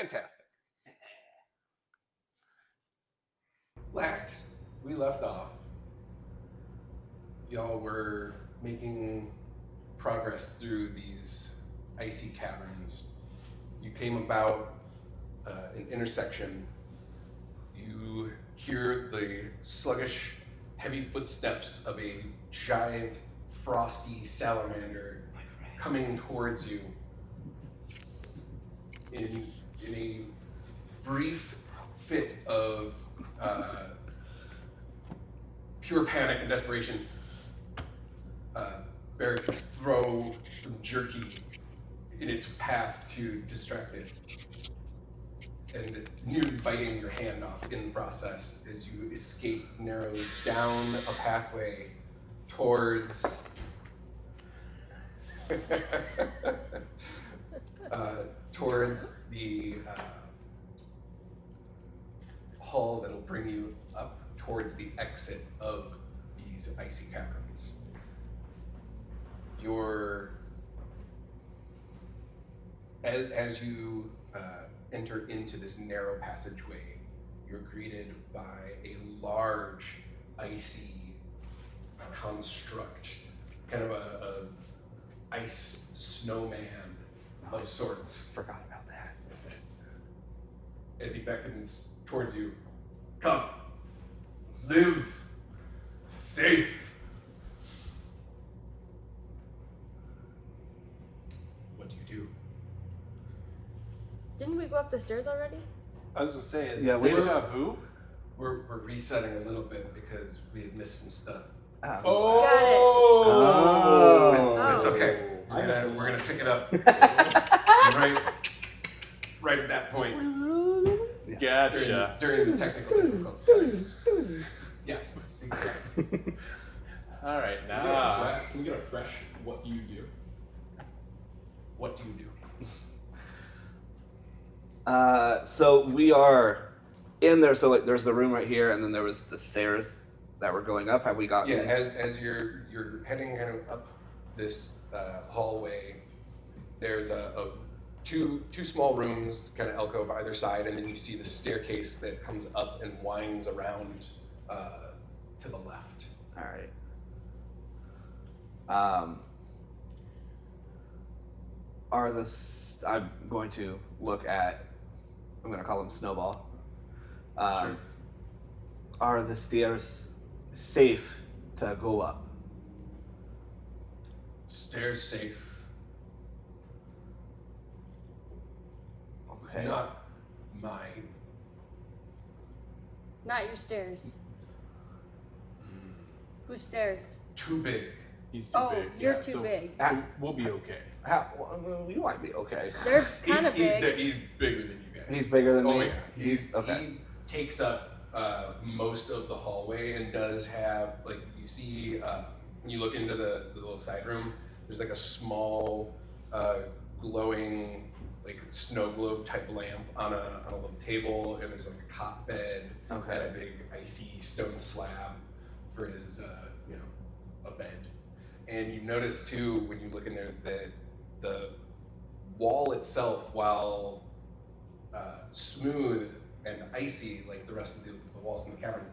Fantastic. Last we left off, y'all were making progress through these icy caverns. You came about an intersection. You hear the sluggish, heavy footsteps of a giant, frosty salamander coming towards you. In a brief fit of pure panic and desperation, Barry throw some jerky in its path to distract it, and nearly biting your hand off in the process as you escape narrowly down a pathway towards towards the hall that'll bring you up towards the exit of these icy caverns. As you enter into this narrow passageway, you're greeted by a large, icy construct, kind of a ice snowman of sorts. Forgot about that. As he beckons towards you, come, live, safe. What do you do? Didn't we go up the stairs already? I was gonna say, is Yeah, this we deja vu? We're resetting a little bit because we had missed some stuff. Oh! It's okay. We're gonna pick it up right at that point. Gotcha. During the technical difficulty times. Yes, exactly. All right, Can now. we get a fresh what you do? What do you do? So we are in there. So like, there's the room right here, and then there was the stairs that were going up. Have we gotten? Yeah, as you're heading kind of up this hallway, there's two small rooms, kind of alcove either side, and then you see the staircase that comes up and winds around to the left. All right. I'm going to look at. I'm going to call him Snowball. Sure. Are the stairs safe to go up? Stairs safe. Okay. Not mine. Not your stairs. Whose stairs? Too big. He's too Oh, big. you're yeah, too so big. We'll be okay. Well, you might be okay. They're kind of big. He's bigger than you guys. He's bigger than Oh me? yeah. He's okay. He takes up most of the hallway and does have, like, you see when you look into the little side room, there's like a small glowing like snow globe type lamp on a little table, and there's like a cot bed and a big icy stone slab for his a bed. And you notice too when you look in there that the wall itself, while smooth and icy like the rest of the walls in the cavern,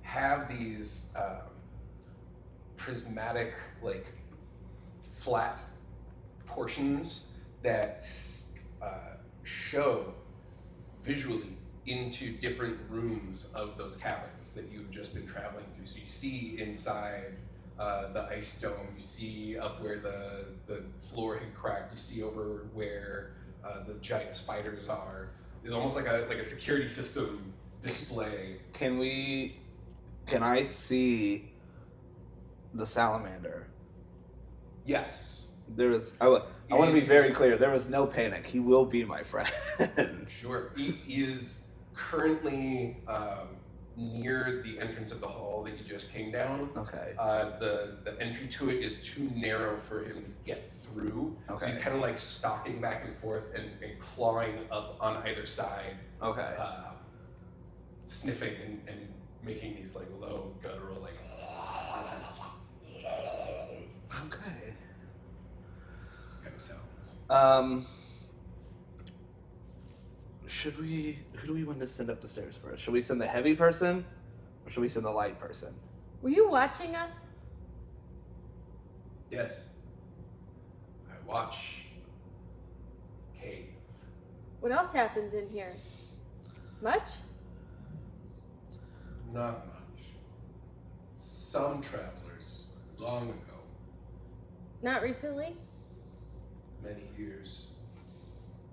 have these prismatic, like flat portions that show visually into different rooms of those caverns that you've just been traveling through. So you see inside the ice dome, you see up where the floor had cracked, you see over where the giant spiders are. There's almost like a security system display. Can I see the salamander? Yes. I want to be very clear. There was no panic. He will be my friend. Sure. He is currently near the entrance of the hall that you just came down. Okay. The entry to it is too narrow for him to get through. Okay. So he's kind of like stalking back and forth and clawing up on either side. Okay. Sniffing and making these like low guttural like. Okay. Kind of sounds. Who do we want to send up the stairs first? Should we send the heavy person, or should we send the light person? Were you watching us? Yes. I watch cave. What else happens in here? Much? Not much. Some travelers, long ago, Not recently? many years.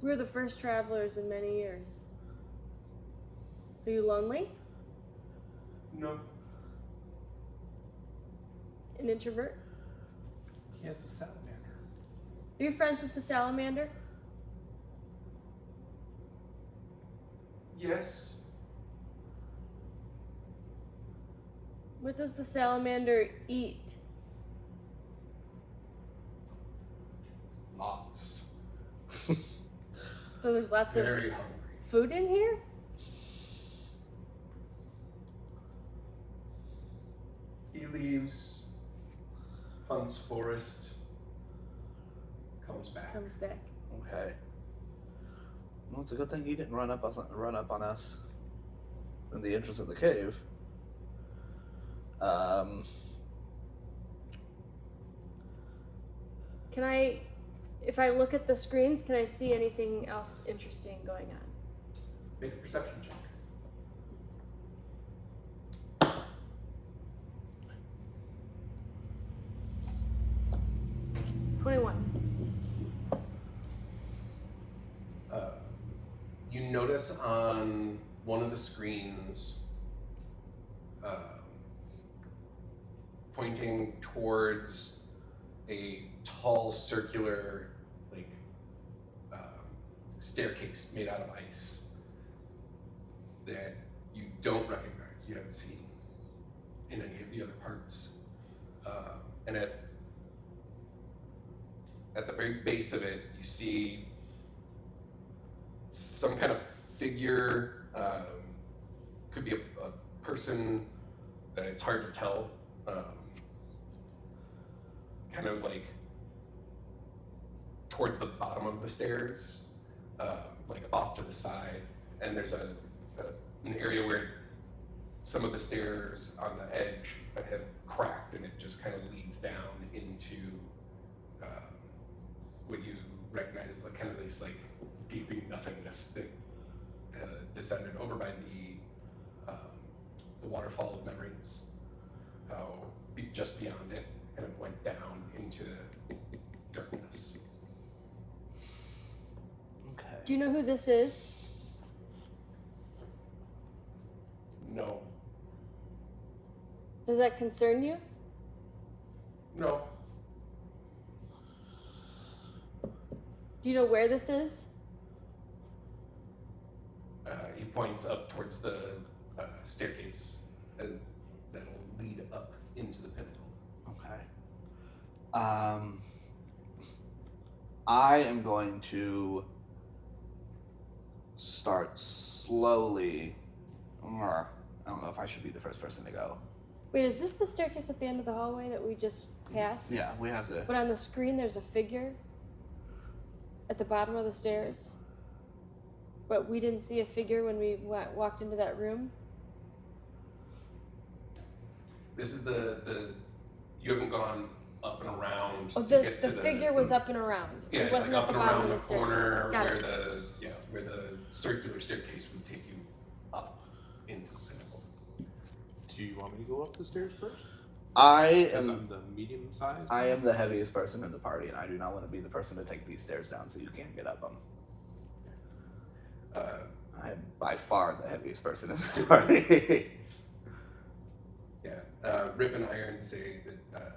We were the first travelers in many years. Are you lonely? No. An introvert? He has a salamander. Are you friends with the salamander? Yes. What does the salamander eat? Lots. So there's lots of Very hungry. food in here? He leaves, hunts forest, comes back. Comes back. Okay. Well, it's a good thing he didn't run up on us in the entrance of the cave. Can I, if I look at the screens, can I see anything else interesting going on? Make a perception check. 21. You notice on one of the screens, pointing towards a tall circular, like, staircase made out of ice that you don't recognize, you haven't seen in any of the other parts. And at the very base of it, you see some kind of figure, could be a person, it's hard to tell, kind of like towards the bottom of the stairs, like off to the side, and there's an area where some of the stairs on the edge have cracked and it just kind of leads down into what you recognize as like kind of this like gaping nothingness that descended over by the waterfall of memories. How just beyond it kind of went down into darkness. Okay. Do you know who this is? No. Does that concern you? No. Do you know where this is? He points up towards the staircase that'll lead up into the pinnacle. Okay. I am going to start slowly. I don't know if I should be the first person to go. Wait, is this the staircase at the end of the hallway that we just passed? Yeah, we have to. But on the screen there's a figure at the bottom of the stairs. But we didn't see a figure when we walked into that room. This is the you haven't gone up and around Oh, to get to the figure was up and around. Yeah, It it's wasn't like at up the and bottom around of the the corner staircase. Got where it. the circular staircase would take you up into the pinnacle. Do you want me to go up the stairs first? I Because am. I'm the medium size. I am the heaviest person in the party, and I do not want to be the person to take these stairs down, so you can't get up them. I am by far the heaviest person in this party. Yeah, Rip and Iron say that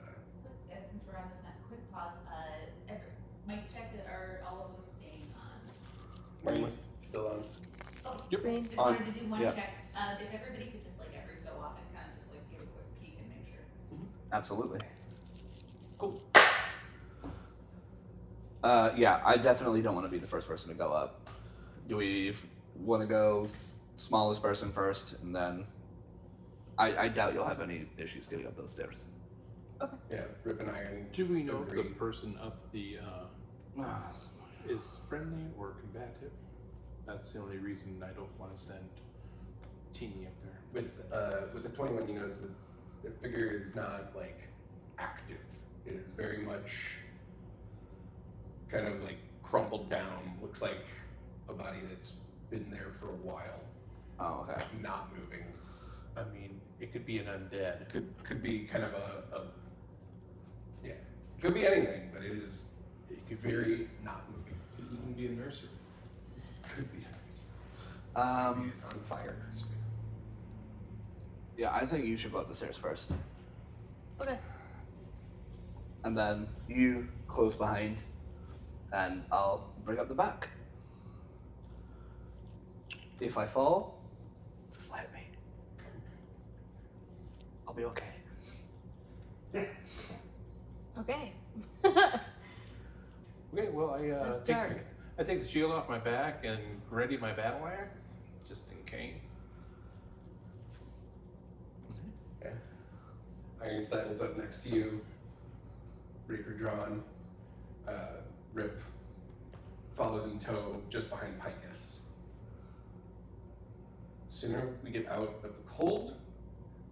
Since we're on this quick pause, mic check, are all of them staying on? mine's still on. Oh, Yep. Green. just On. wanted to do one Yeah. check. If everybody could just like every so often kind of just like give a quick peek and make sure. Absolutely. Cool. Yeah, I definitely don't want to be the first person to go up. Do we want to go smallest person first, and then I doubt you'll have any issues getting up those stairs. Yeah, Rip and Iron. Do we know if the agree. person up the is friendly or combative? That's the only reason I don't want to send Teeny up there. With the 21, you notice that the figure is not like active. It is very much kind of like crumpled down. Looks like a body that's been there for a while, Oh, okay. not moving. I mean, it could be an undead. Could be kind of a yeah. Could be anything, but it is very not moving. Could even be a nursery. Could be Um, on fire. yeah, I think you should go up the stairs first. Okay. And then you close behind, and I'll bring up the back. If I fall, just let me. I'll be okay. Okay. Okay, well, That's take dark. I take the shield off my back and ready my battle axe, just in case. Okay. Iron Style's up next to you. Rapier drawn. Rip follows in tow just behind Picus. Sooner we get out of the cold,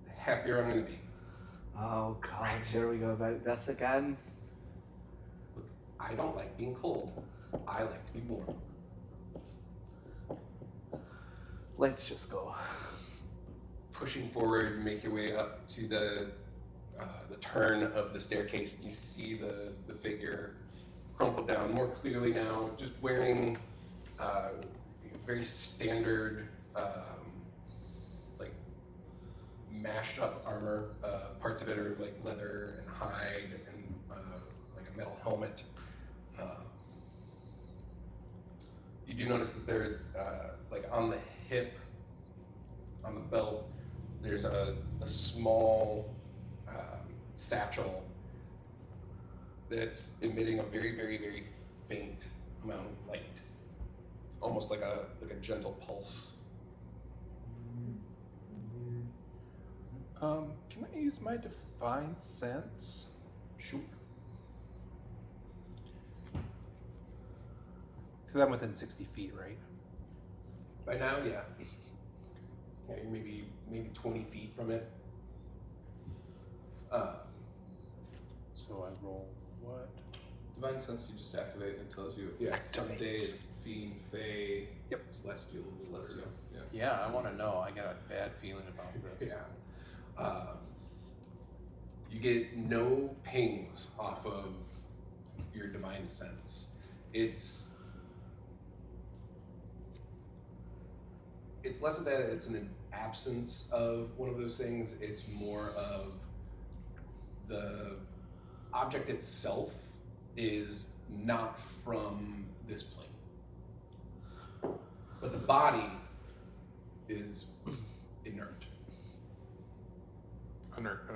the happier I'm going to be. Oh God, here we go about this again. I don't like being cold. I like to be warm. Let's just go. Pushing forward, make your way up to the turn of the staircase. You see the figure crumpled down more clearly now, just wearing very standard, like mashed up armor. Parts of it are like leather and hide and like a metal helmet. You do notice that there's like on the hip, on the belt, there's a small satchel that's emitting a very, very, very faint amount of light, almost like a gentle pulse. Can I use my divine sense? Sure. Because I'm within 60 feet, right? By now, yeah. Yeah, you're maybe 20 feet from it. So I roll what? Divine sense you just activate and it tells you if Yeah, it's activate. undead, fiend, fae, Yep. Celestial. celestial. Yeah. Yeah, I want to know. I got a bad feeling about this. Yeah. You get no pings off of your divine sense. It's less of that it's an absence of one of those things. It's more of the object itself is not from this plane. But the body is inert. Inert.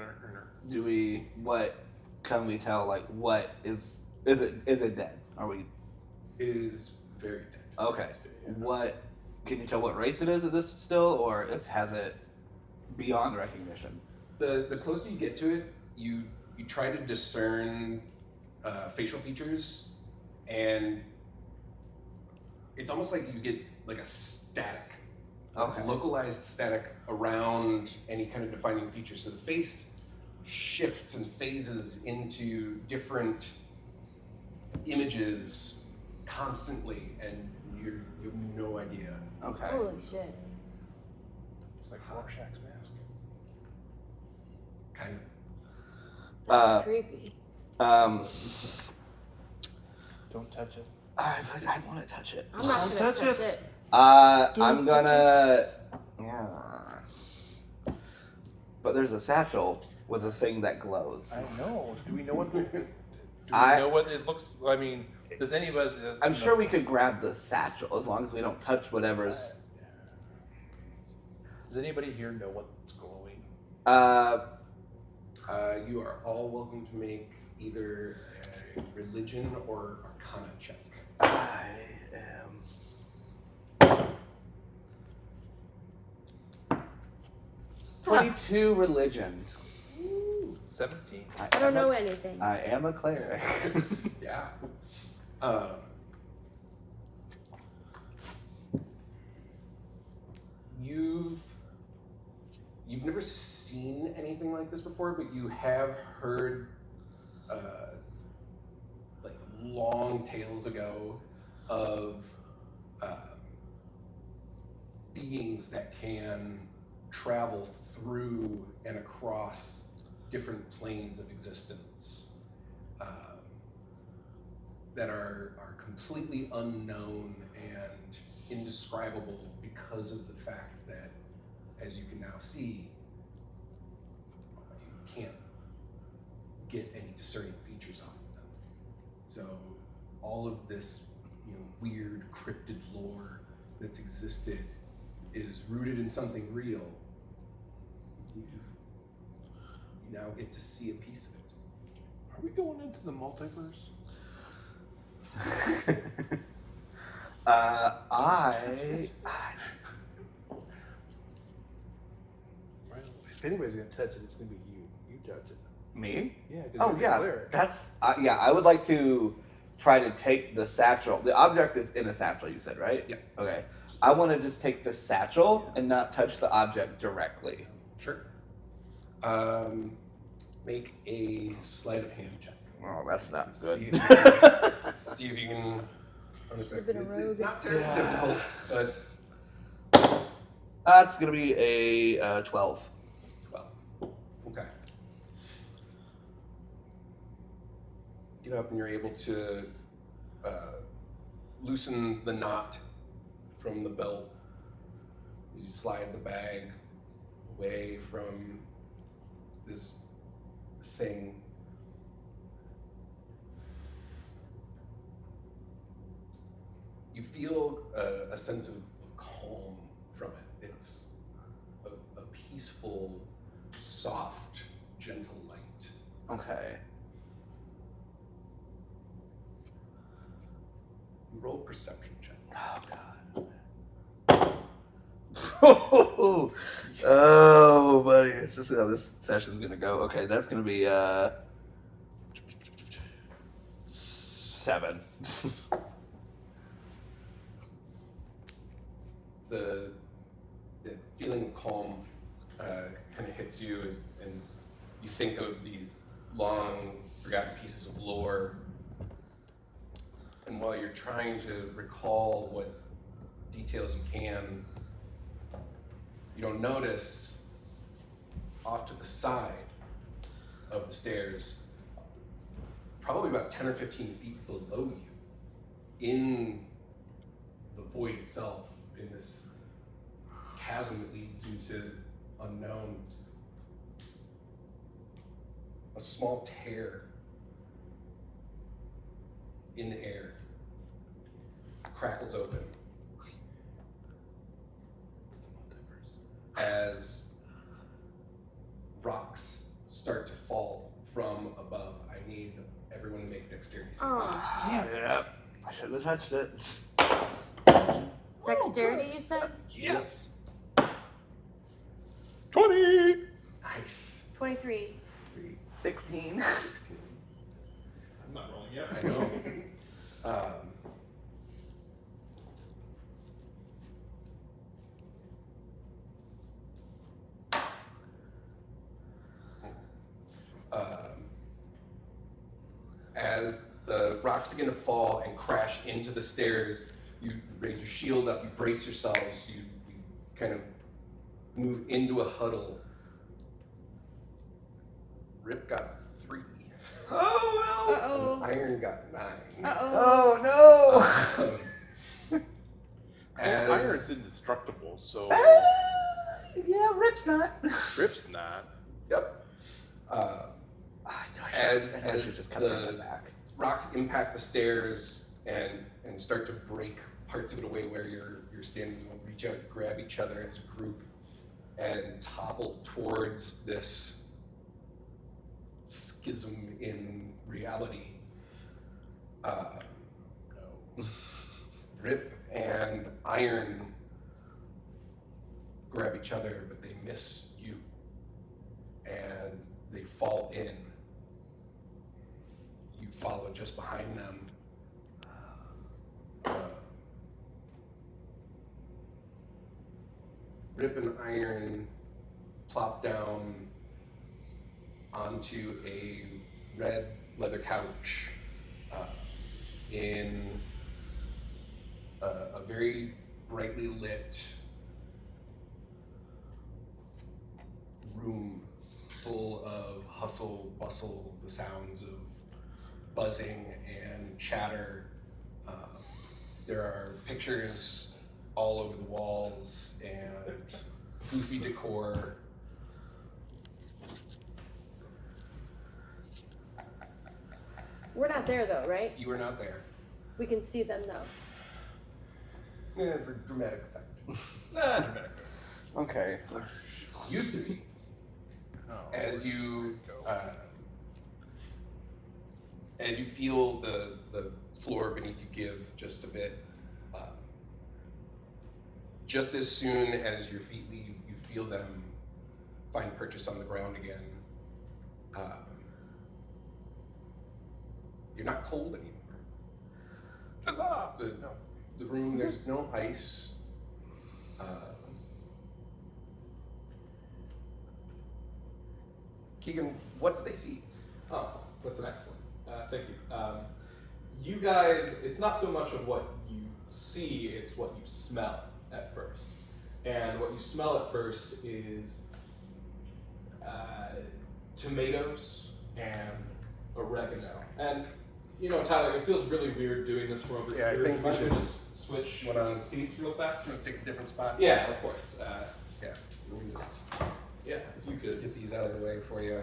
What can we tell? Like, what is it dead? Are we It is very dead. okay? What can you tell? What race it is? At this still, or has it beyond recognition? The closer you get to it, you try to discern facial features, and it's almost like you get like a static, Okay. localized static around any kind of defining feature. So the face shifts and phases into different images constantly, and you have no idea. Okay. Holy shit. It's like Rorschach's mask. Kind of. That's creepy. Don't touch it. I want to touch it. I'm not Don't gonna touch touch it. it. I'm gonna. But there's a satchel with a thing that glows. I know. Do we know what the? Do we I- know what it looks? I mean, does any of us? I'm sure we could grab the satchel as long as we don't touch whatever's. Does anybody here know what's glowing? You are all welcome to make either a religion or arcana check. I am 22 religion. 17. I don't know anything. I am a cleric. Yeah. never seen anything like this before, but you have heard like long tales ago of beings that can travel through and across different planes of existence that are completely unknown and indescribable because of the fact that, as you can now see, you can't get any discerning features off of them. So all of this, weird cryptid lore that's existed is rooted in something real. You now get to see a piece of it. Are we going into the multiverse? Well, if anybody's gonna touch it, it's gonna be you. You touch it. Me? Yeah. 'Cause Oh you're the yeah, cleric. that's yeah. I would like to try to take the satchel. The object is in a satchel. You said, right? Yeah. Okay. I want to just take the satchel and not touch the object directly. Sure. Make a sleight of hand check. Oh, that's not See good. if you can. See if you can. Should've been a It's rogue. not terribly difficult, but That's gonna be a 12. well, okay. Get up and you're able to loosen the knot from the belt. You slide the bag away from this thing. You feel a sense of calm from it. It's a peaceful, soft, gentle light. Okay. Roll a perception check. Oh god. Oh, buddy, this is how this session's gonna go. Okay, that's gonna be 7. The feeling of calm kind of hits you, and you think of these long forgotten pieces of lore. And while you're trying to recall what details you can, you don't notice off to the side of the stairs, probably about 10 or 15 feet below you, in the void itself, in this chasm that leads into unknown, a small tear in the air crackles open as rocks start to fall from above. I need everyone to make dexterity saves. Yeah, I shouldn't have touched it. Dexterity, you said? Yes. 20. Nice. 23. 16. 16. I'm not rolling yet. I know. As the rocks begin to fall and crash into the stairs, you raise your shield up, you brace yourselves, you kind of move into a huddle. Rip got 3. Oh Uh-oh. Iron got 9. Uh-oh. Oh no! As Iron's indestructible, so Yeah, Rip's not. Rip's not. Yep. As just cut that the back. rocks impact the stairs and start to break parts of it away where you're standing, you'll reach out and grab each other as a group and topple towards this schism in reality. Rip and Iron grab each other, but they miss you, and they fall in. You follow just behind them. Rip and Iron plop down onto a red leather couch in a very brightly lit room full of hustle, bustle, the sounds of buzzing and chatter. There are pictures all over the walls and goofy decor. We're not there though, right? You are not there. We can see them though. Yeah, for dramatic effect. Nah, dramatic. Okay. You three, Oh, as you feel the floor beneath you give just a bit, just as soon as your feet leave, you feel them find purchase on the ground again. You're not cold anymore. Huzzah! The room, there's no ice. Keagan, what do they see? Oh, that's an excellent. Thank you. You guys, it's not so much of what you see, it's what you smell at first. And what you smell at first is tomatoes and oregano. And, you know, Tyler, it feels really weird doing this from over Yeah, I here. think You we might should just switch seats real fast. I'm gonna take a different spot. Yeah, of course. Yeah. Let me just Yeah, if you could. get these out of the way for you.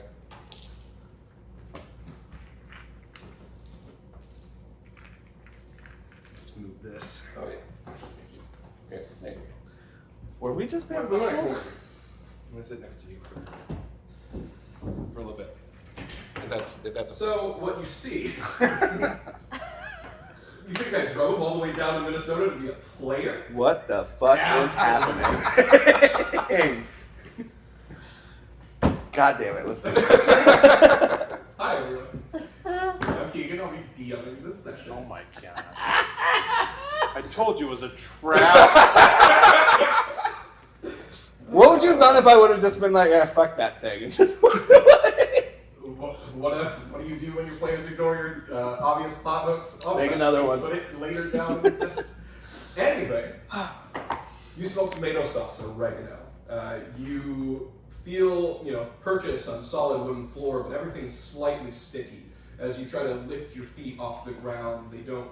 Just move this. Oh, yeah. Here, there you go. Were we just I'm bamboozled? gonna sit next to you for a little bit. If that's So, what you see. You think I drove all the way down to Minnesota to be a player? What the fuck is Absolutely. happening? God damn it, listen. Hi, everyone. I'm Keagan. I'll be DMing this session. Oh my gosh. I told you it was a trap. What would you have done if I would have just been like, yeah, fuck that thing, and just walked away? What do you do when your players ignore your obvious plot hooks? Oh, Make another one. Put it later down in the session. Anyway, you smell tomato sauce and oregano. You feel, purchase on solid wooden floor, but everything's slightly sticky. As you try to lift your feet off the ground, they don't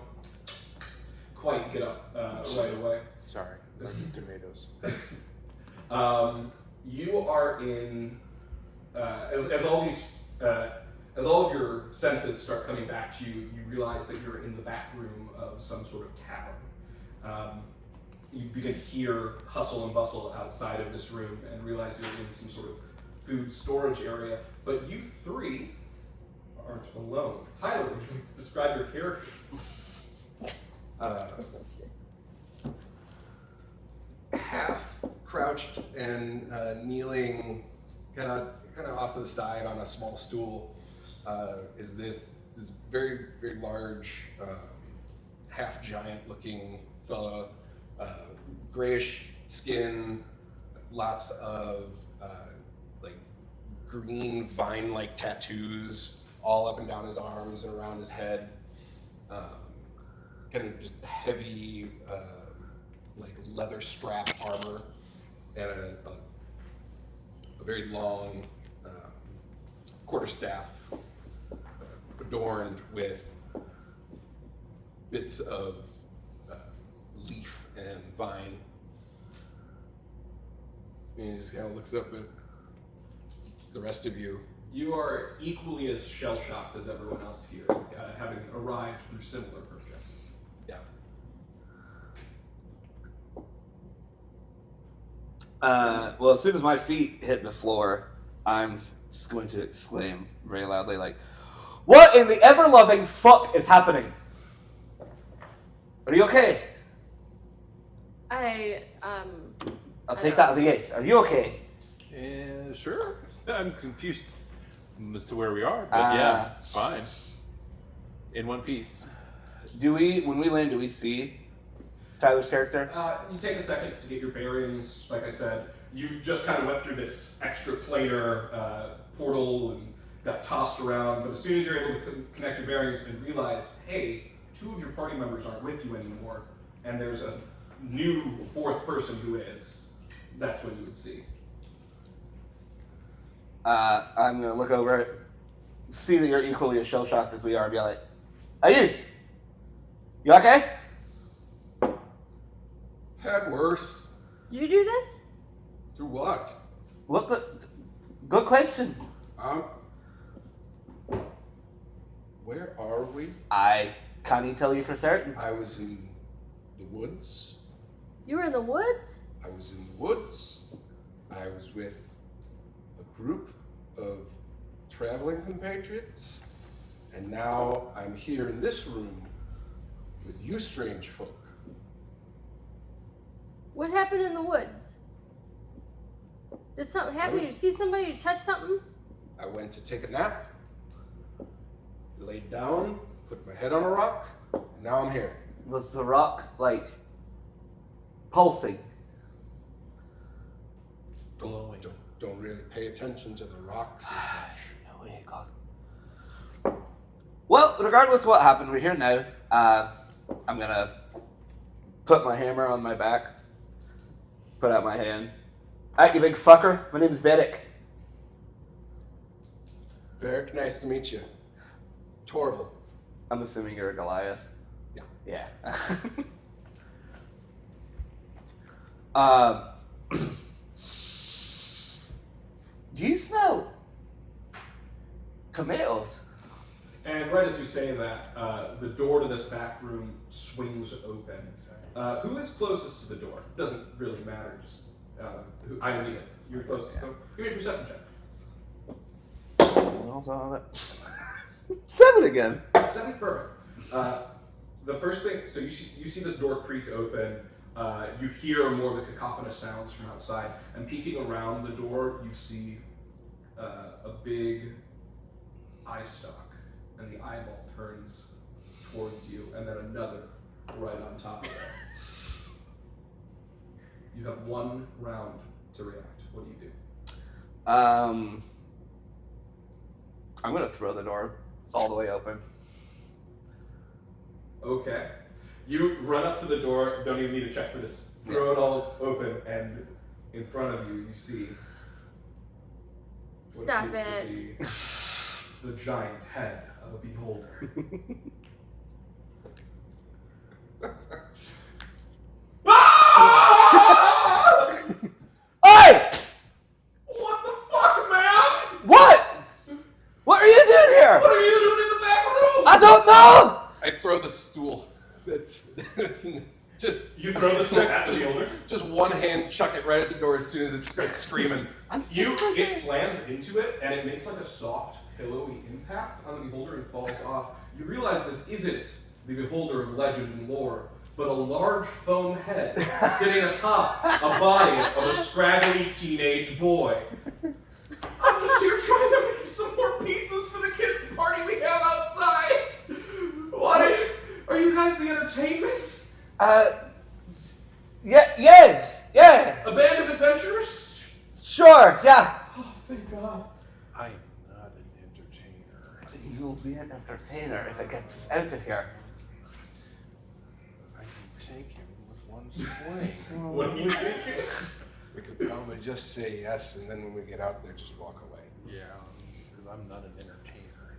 quite get up right away. Sorry, tomatoes. You are in as all these as all of your senses start coming back to you. You realize that you're in the back room of some sort of cavern. You begin to hear hustle and bustle outside of this room and realize you're in some sort of food storage area. But you three aren't alone. Tyler, would you like to describe your character? half crouched and kneeling, kind of off to the side on a small stool, is this very very large, half giant looking fella, grayish skin, lots of like green vine like tattoos all up and down his arms and around his head, kind of just heavy like leather strap armor, and a very long quarterstaff adorned with bits of leaf and vine. And he just kind of looks up at the rest of you. You are equally as shell-shocked as everyone else here, having arrived through similar purchase. Yeah. Well, as soon as my feet hit the floor, I'm just going to exclaim very loudly, like, "What in the ever-loving fuck is happening? Are you okay?" I'll take that as a yes. Are you okay? Sure. I'm confused as to where we are, but yeah, fine. In one piece. When we land, do we see Tyler's character? You take a second to get your bearings. Like I said, you just kind of went through this extra-planar portal and got tossed around. But as soon as you're able to connect your bearings and realize, hey, 2 of your party members aren't with you anymore, and there's a new 4th person who is, that's when you would see. I'm gonna look over it, see that you're equally as shell-shocked as we are, and be like, "Hey, you okay?" Had worse. Did you do this? Do what? What the? Good question. Where are we? I can't tell you for certain. I was in the woods. You were in the woods? I was in the woods. I was with a group of traveling compatriots. And now I'm here in this room with you strange folk. What happened in the woods? Did something happen? Did you see somebody? You touch something? I went to take a nap, laid down, put my head on a rock, and now I'm here. Was the rock like pulsing? Glowing. Don't really pay attention to the rocks as much. No way, God. Well, regardless of what happened, we're here now. I'm gonna put my hammer on my back, put out my hand. Alright, you big fucker. My name's Beric. Beric, nice to meet you. Torval. I'm assuming you're a Goliath. Yeah. Yeah. Do you smell tomatoes? And right as you say that, the door to this back room swings open. Who is closest to the door? Doesn't really matter. Just I need it. You're closest to them. Give me a perception check. 7 again. 7, perfect. The first thing, so you see this door creak open. You hear more of the cacophonous sounds from outside, and peeking around the door, you see a big eye stalk, and the eyeball turns towards you, and then another right on top of it. You have 1 round to react. What do you do? I'm gonna throw the door all the way open. Okay. You run up to the door, don't even need to check for this. Throw it all open, and in front of you, you see what Stop appears it. to be the giant head of a beholder. Hey! What the fuck, man? What? What are you doing here? What are you doing in the back room? I don't know! I throw the stool. That's just You throw this check at the beholder. just one hand, chuck it right at the door as soon as it starts screaming. It slams into it, and it makes like a soft, pillowy impact on the beholder and falls off. You realize this isn't the beholder of legend and lore, but a large foam head sitting atop a body of a scraggly teenage boy. I'm just here trying to make some more pizzas for the kids' party we have outside. What? Are you guys the entertainment? Yes, yeah. A band of adventurers? Sure, yeah. Oh, thank God. I am not an entertainer. You'll be an entertainer if it gets us out of here. I can take him with one swing. What are you thinking? We could probably just say yes, and then when we get out there, just walk away. Yeah, because I'm not an entertainer.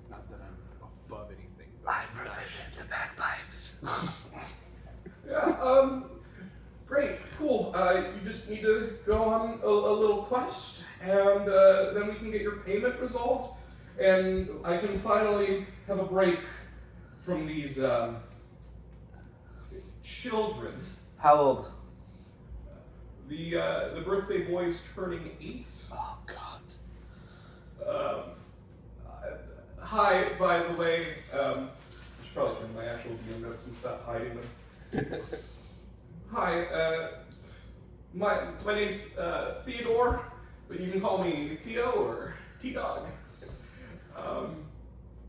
Not that I'm above anything. But I'm proficient in bagpipes. Yeah, great, cool. You just need to go on a little quest, and then we can get your payment resolved, and I can finally have a break from these children. How old? The birthday boy is turning 8. Oh, God. Hi, by the way, I should probably turn my actual DM notes and stop hiding them. Hi, my name's Theodore, but you can call me Theo or T-Dog.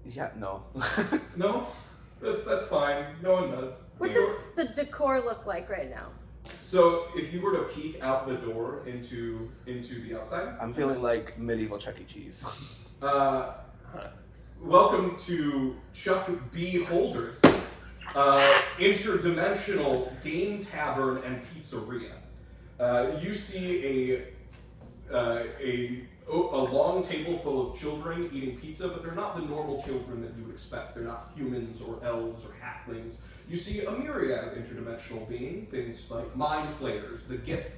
Yeah, no. No? That's fine. No one does. What does the decor look like right now? So if you were to peek out the door into the outside, I'm feeling like medieval Chuck E. Cheese. welcome to Chuck B. Holder's interdimensional game tavern and pizzeria. You see a long table full of children eating pizza, but they're not the normal children that you would expect. They're not humans or elves or halflings. You see a myriad of interdimensional beings, things like mind flayers, the gif,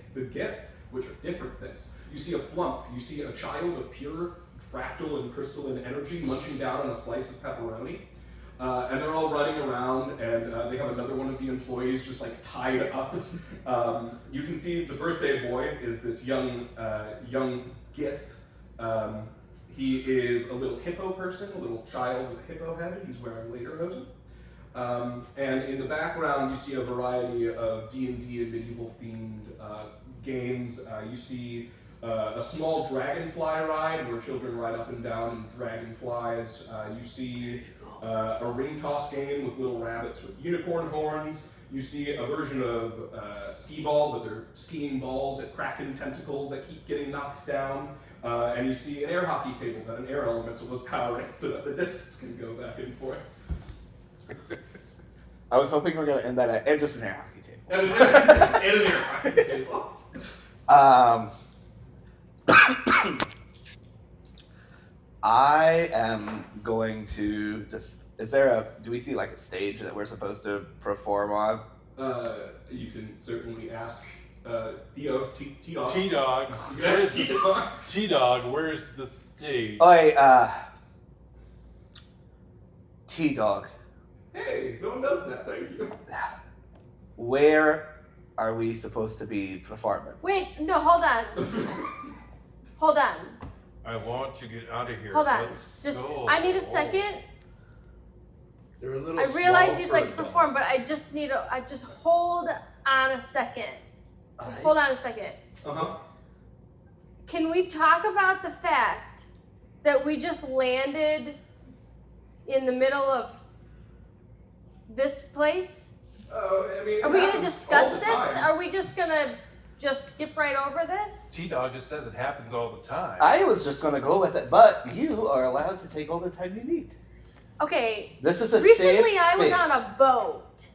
which are different things. You see a flump. You see a child of pure fractal and crystalline energy munching down on a slice of pepperoni. And they're all running around, and they have another one of the employees just like tied up. You can see the birthday boy is this young Gith. He is a little hippo person, a little child with a hippo head. He's wearing lederhosen. And in the background, you see a variety of D&D and medieval themed games. You see a small dragonfly ride where children ride up and down in dragonflies. You see a ring toss game with little rabbits with unicorn horns. You see a version of skee ball, but they're skiing balls at kraken tentacles that keep getting knocked down. And you see an air hockey table that an air elemental was powering so that the discs can go back and forth. I was hoping we were going to end that at just an air hockey table. And an air hockey table. I am going to just. Do we see like a stage that we're supposed to perform on? You can certainly ask Theo, T-Dog. T-Dog. Where's T-Dog? T-Dog, where's the stage? Oi, T-Dog. Hey, no one does that, thank you. Where are we supposed to be performing? Wait, no, hold on. Hold on. I want to get out of here. Hold on. Let's Just, go. I need a second. They're a little I realize small you'd for like a to dog. perform, but I just hold on a second. Just hold on a second. Uh-huh. Can we talk about the fact that we just landed in the middle of this place? I mean, Are we it gonna happens discuss all the this? time. Are we just gonna skip right over this? T-Dog just says it happens all the time. I was just going to go with it, but you are allowed to take all the time you need. Okay. This is a Recently, safe I was space. on a boat,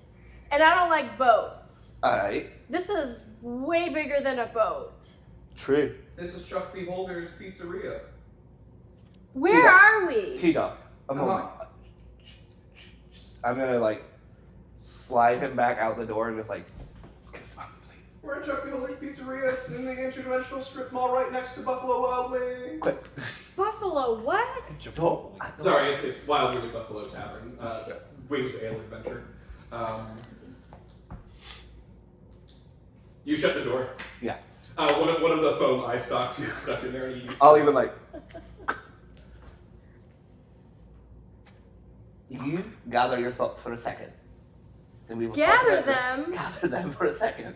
and I don't like boats. All right, This is way bigger than a boat. true. This is Chuck B. Holder's Pizzeria. Where T-Dog. are we? T-Dog, a moment. I'm going to like slide him back out the door and just like, just kiss him, please. We're at Chuck B. Holder's Pizzeria. It's in the interdimensional strip mall right next to Buffalo Wild Wings. Click. Buffalo, what? Chipotle. Sorry, it's Wild Wing Buffalo Tavern. Wings Ale Adventure. You shut the door. Yeah. One of the foam eye stalks gets stuck in there and you I'll even like. You gather your thoughts for a second. And we will talk Gather about them? Gather them for a second.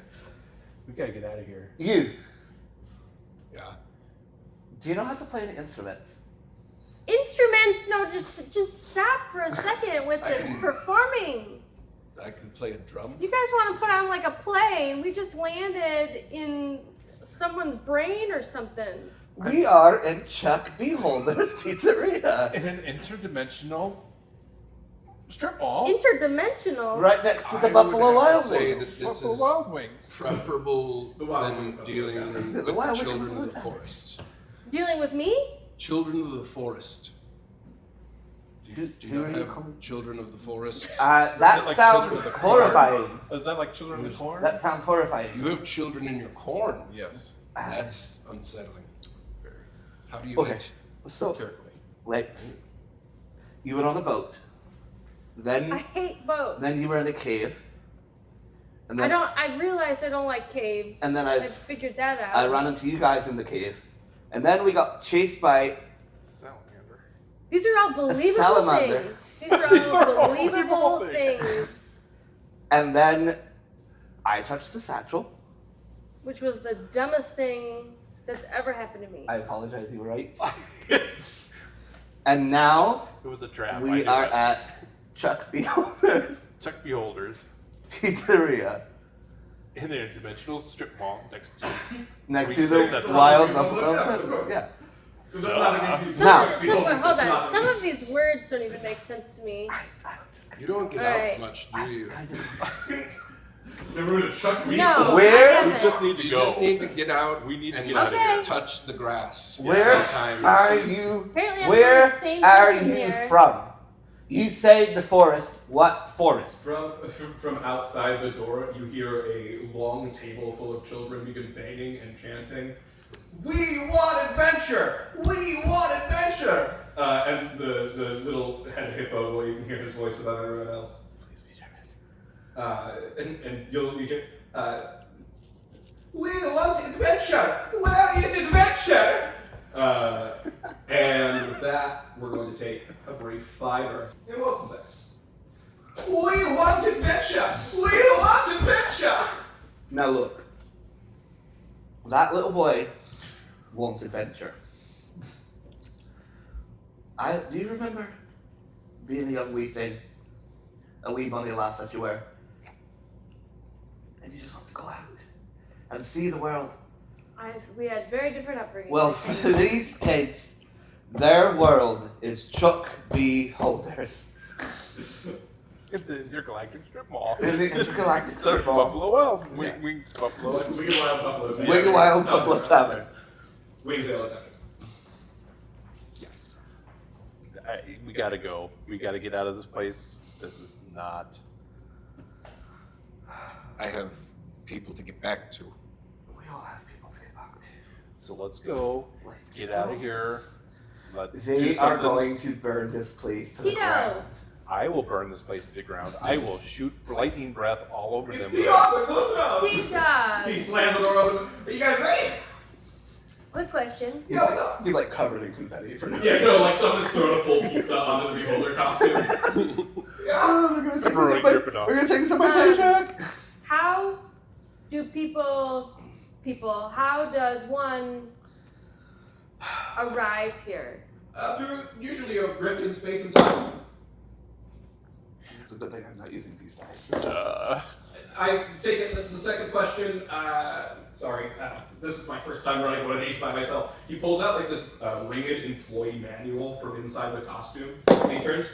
We gotta get out of here. You, Yeah. do you know how to play any instruments? Instruments? No, just stop for a second with this performing. I can play a drum. You guys want to put on like a play, and we just landed in someone's brain or something. We are in Chuck B. Holder's Pizzeria. In an interdimensional strip mall. Interdimensional. Right next to the I would Buffalo have to Wild say Wings. that this Buffalo is Wild Wings. preferable The Wild Wing than Buffalo dealing Tavern. with The Wild the Wing children Buffalo of the Tavern. forest. Dealing with me? Children of the forest. Do you Who not are you have calling? children of the forest? That like sounds Children of the Corn? horrifying. Is that like Children of the Corn? That sounds horrifying. You have children in your corn. Yes. That's unsettling. How do you Okay. eat? So, Carefully. let's. You were on a boat. I Then hate boats. you were in a cave. And then I realized I don't like caves. And then I I figured that out. I ran into you guys in the cave. And then we got chased by Salamander. These are all believable salamander. things. These are These are all all believable believable things. and then I touched the satchel. Which was the dumbest thing that's ever happened to me. I apologize, you were right. And now It was a trap. I we knew are it. at Chuck Beholders Chuck Beholders Pizzeria in the interdimensional strip mall next to. next We to the said that. wild Of buffalo. course. Yeah. Not confused. Now- Some of these words don't even make sense to me. You don't get Alright. out much, do you? Never heard of Chuck Beat. No. Where- I We haven't. just need to You go. just need to get out. We need to and get out of Okay. here. touch the grass. Where Sometimes. are you? Apparently I'm Where not the same are person you here. from? You say the forest. What forest? From outside the door, you hear a long table full of children begin begging and chanting, "We want adventure! We want adventure!" And the little head hippo, well, you can hear his voice above everyone else. And you hear, "We want adventure! Where is adventure?" And with that, we're going to take a brief fiver. And welcome back. We want adventure! We want adventure! Now look. That little boy wants adventure. Do you remember being a young wee thing? A wee bunny lass that you were? And you just want to go out and see the world. We had very different upbringings. Well, for these kids, their world is Chuck Beholders. In the intergalactic strip mall. In the intergalactic strip mall. Buffalo Wild. Yeah. Wings Buffalo. Wicked Wild Buffalo. Wicked Wild Buffalo Tavern. Wings Ale Adventure. Yes. We gotta go. We gotta get out of this place. This is not. I have people to get back to. We all have people to get back to. So let's go. Let's Get out go. of here. Let's They do are something. going to burn this place to the Tito! ground. I will burn this place to the ground. I will shoot lightning breath all over It's them. T-Dog, close enough! He Tito! slams the door open. Are you guys ready? Quick question. He's, Yeah, what's up? he's like covered in confetti for no Yeah, no, like someone's thrown a full pizza onto the beholder costume. Yeah. Oh, they're gonna take Really this up my- dripping off. We're gonna take this up my paycheck. How do how does one arrive here? Through usually a rift in space and time. It's a good thing I'm not using these dice. I take it that the second question, sorry, this is my first time running one of these by myself. He pulls out like this ringed employee manual from inside the costume, and he turns.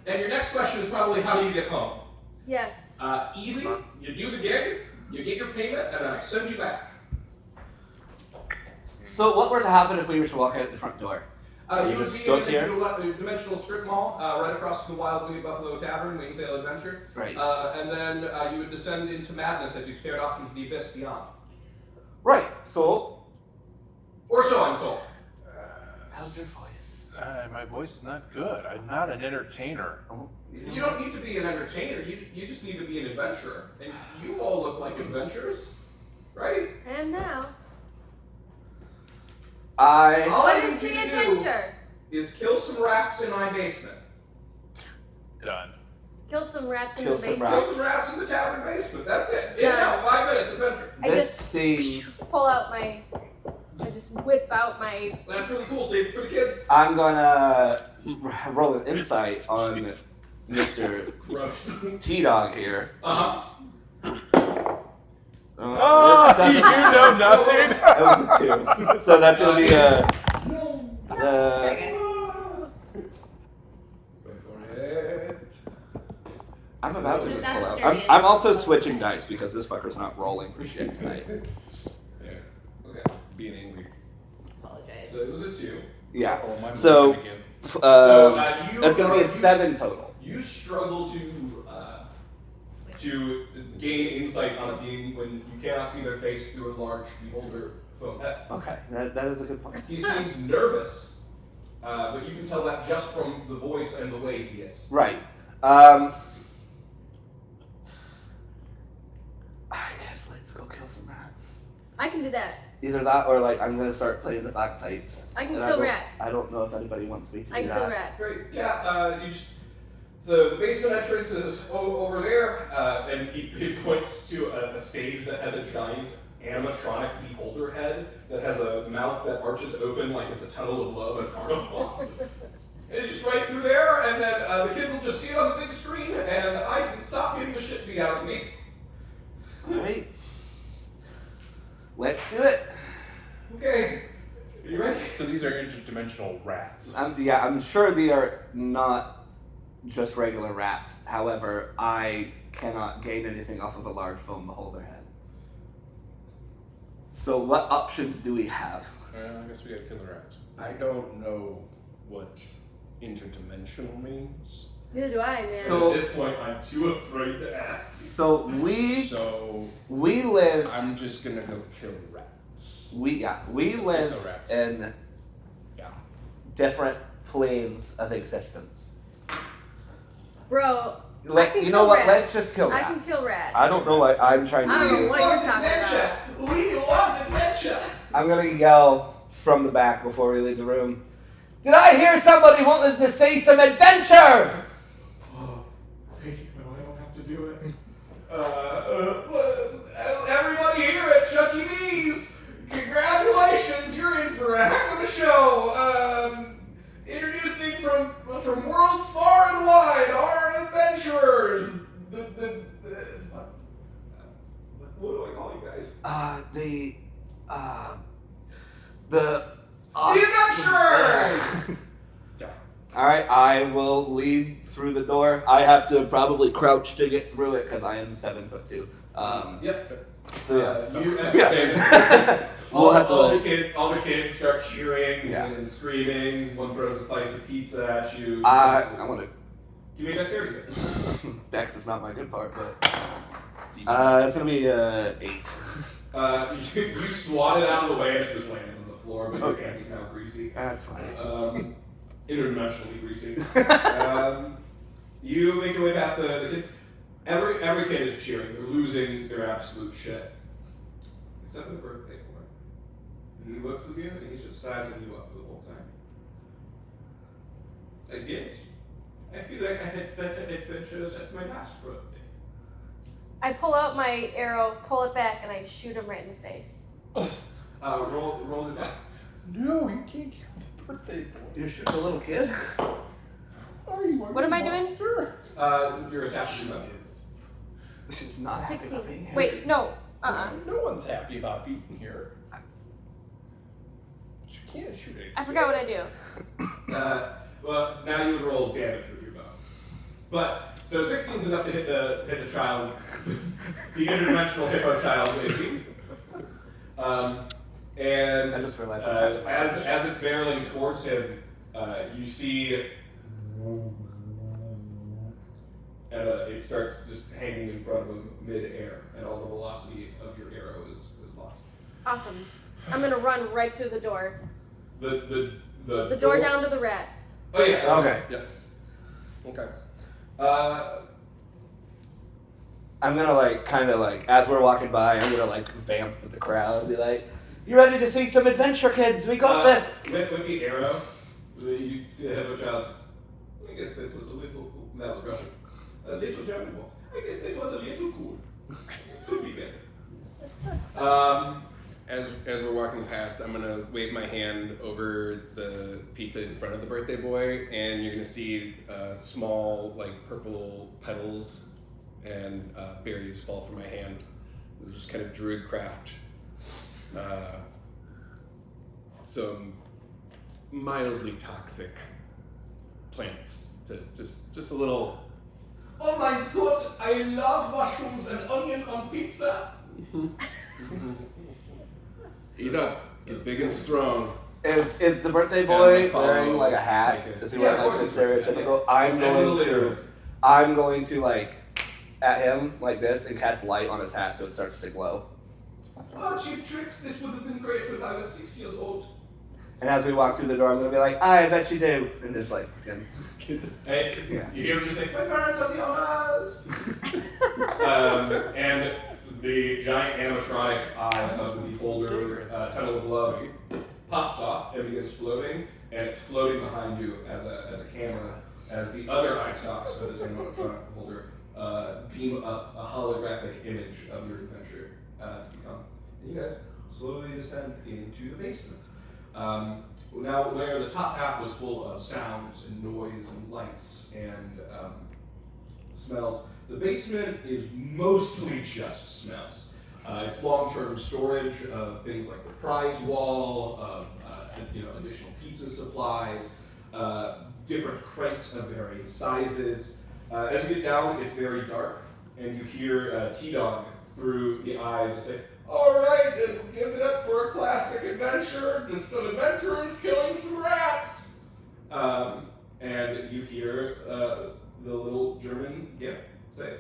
And your next question is probably, how do you get home? Yes. Easy, you do the gig, you get your payment, and then I send you back. So what were to happen if we were to walk out the front door? You you would just be stuck in here? a dimensional strip mall, right across from the Wild Winged Buffalo Tavern, Wings Ale Adventure. Right. And then you would descend into madness as you stared off into the abyss beyond. Right. So Or so I'm told. how's your voice? My voice is not good. I'm not an entertainer. Oh, You don't need to be an entertainer, you just need to be an adventurer. And you all look like adventurers, right? And now, All what I is need the you to do adventure? is kill some rats in my basement. Done. Kill some rats in Kill the some basement. Kill some rats in the tavern basement, that's it. In and Done. out, 5 minutes, adventure. I This just seems. pull out I just whip out my. That's really cool, save it for the kids. I'm gonna roll an insight on Jeez. Mr. Gross. T-Dog here. Uh-huh. It You doesn't- know nothing. That was a 2. So that's gonna be a. Sorry, guys. Wait for it. I'm about to It's just not pull out. serious. I'm also switching dice because this fucker's not rolling for shit tonight. Yeah. Okay. Being angry. Apologize. So it was a 2. Yeah. Oh, my So, movement again. You that's gonna be a are- 7 total. You struggle to gain insight on a being when you cannot see their face through a large beholder foam head. Okay, that is a good point. He seems nervous, but you can tell that just from the voice and the way he is. Right. I guess let's go kill some rats. I can do that. Either that or like I'm gonna start playing the bagpipes. I can And kill don't- rats. I don't know if anybody wants me to I do can kill that. rats. Great. Yeah. You just the basement entrance is over there, and he points to a stage that has a giant animatronic beholder head that has a mouth that arches open like it's a tunnel of love at a carnival. It's just right through there, and then the kids will just see it on the big screen, and I can stop getting the shit beat out of me. Alright. Let's do it. Okay. Are you ready? So these are interdimensional rats. I'm sure they are not just regular rats. However, I cannot gain anything off of a large foam beholder head. So what options do we have? I guess we gotta kill the rats. I don't know what interdimensional means. Neither do I, man. So- At this point, I'm too afraid to ask. So So we live I'm just gonna go kill rats. we live Kill rats. in Yeah. different planes of existence. Bro, I Like, can you know kill what? rats. Let's just kill I rats. can kill rats. I don't know what I'm trying to I don't do. know what you're talking about. We want adventure! I'm gonna yell from the back before we leave the room. Did I hear somebody wanted to see some adventure? Oh, thank you. No, I don't have to do it. Everybody here at Chuck E. B's, congratulations! You're in for a heck of a show. Introducing from worlds far and wide, our adventurers. What do I call you guys? The adventurers! Yeah. Alright, I will lead through the door. I have to probably crouch to get through it because I am 7'2". Yep. So yes. You at Yeah. the same We'll have to all the kids start cheering Yeah. and screaming. One throws a slice of pizza at you. I want to. Give me a dexterity save. Dex is not my good part, but it's gonna be 8. You swat it out of the way and it just lands on the floor, but your Okay. hand is now greasy. That's fine. Interdimensionally greasy. You make your way past the kid. Every kid is cheering. They're losing their absolute shit. Except for the birthday boy. He looks at you and he's just sizing you up the whole time. Again, I feel like I had better adventures at my last birthday. I pull out my arrow, pull it back, and I shoot him right in the face. Roll it down. No, you can't kill the birthday boy. You're shooting a little kid? What am I doing? You're attacking him. She's not happy 16. about being here. Wait, no. No one's happy about being here. You can't shoot it. I forgot what I do. Well, now you would roll damage with your bow. But so 16 is enough to hit the child, the interdimensional hippo child's AC. And I just realized I'm typing my as it's barreling towards him, you see, and it starts just hanging in front of him mid-air, and all the velocity of your arrow is lost. Awesome. I'm gonna run right through the door. The door down to the rats. Oh yeah. Okay. Yeah. Okay. I'm gonna kind of as we're walking by, I'm gonna vamp with the crowd and be like, "You ready to see some adventure, kids? We got this." With the arrow, you see the hippo child. I guess that was a little. That was Russian. A little German boy. I guess that was a little cool. Could be better. As we're walking past, I'm gonna wave my hand over the pizza in front of the birthday boy, and you're gonna see small purple petals and berries fall from my hand. This is just kind of druid craft. Some mildly toxic plants to just a little. Oh my god! I love mushrooms and onion on pizza. Eat up, get big and strong. Is the birthday Yeah, boy follow wearing a hat? like this. Is he Yeah, of wearing course it's he's wearing a hat, stereotypical? yeah. I'm going to at him like this and cast light on his hat so it starts to glow. Oh, cheap tricks! This would have been great when I was 6 years old. And as we walk through the door, I'm gonna be like, "I bet you do," and just fucking. Hey, Yeah. you hear him just say, "My parents are the owners." And the giant animatronic eye of the beholder, Tunnel of Love, pops off and begins floating, and it's floating behind you as a camera, as the other eye stalks of this animatronic beholder beam up a holographic image of your adventure to become. And you guys slowly descend into the basement. Now, where the top half was full of sounds and noise and lights and smells, the basement is mostly just smells. It's long-term storage of things like the prize wall, of additional pizza supplies, different crates of varying sizes. As you get down, it's very dark, and you hear T-Dog through the eye to say, "All right, give it up for a classic adventure. Just some adventurers killing some rats." And you hear the little German gimp say,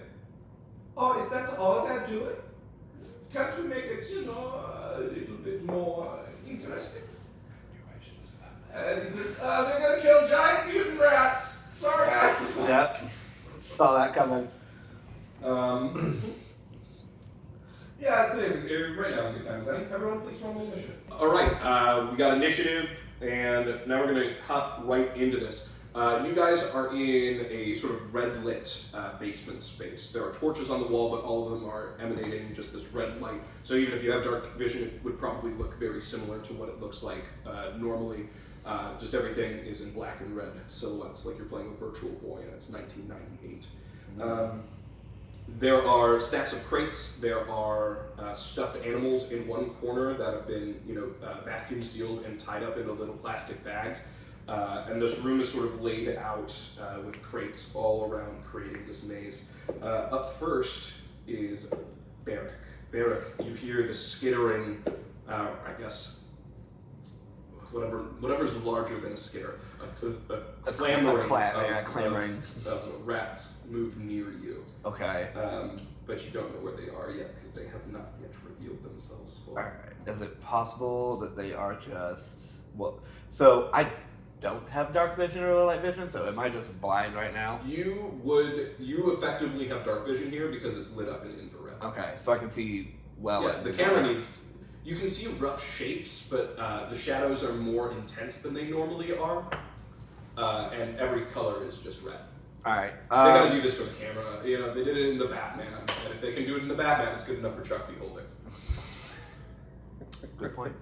"Oh, is that all that do it? Can't we make it, a little bit more interesting?" And he says, "They're gonna kill giant mutant rats. Sorry, guys." Yep. Saw that coming. Yeah, right now is a good time, Zenny. Everyone, please roll me initiative. All right, we got initiative, and now we're going to hop right into this. You guys are in a sort of red-lit basement space. There are torches on the wall, but all of them are emanating just this red light. So even if you have dark vision, it would probably look very similar to what it looks like normally. Just everything is in black and red silhouettes, like you're playing a Virtual Boy, and it's 1998. There are stacks of crates. There are stuffed animals in one corner that have been, vacuum sealed and tied up into little plastic bags. And this room is sort of laid out with crates all around, creating this maze. Up first is Barrack. Barrack, you hear the skittering, whatever's larger than a skitter, a clamoring of rats move near you. Okay. But you don't know where they are yet because they have not yet revealed themselves fully. Alright. Is it possible that they are just... Well, so I don't have dark vision or low light vision, so am I just blind right now? You effectively have dark vision here because it's lit up in infrared. Okay, so I can see well. Yeah, the camera needs... You can see rough shapes, but the shadows are more intense than they normally are. And every color is just red. Alright. They gotta do this for the camera. They did it in the Batman, and if they can do it in the Batman, it's good enough for Chuck B. Holdings. Good point.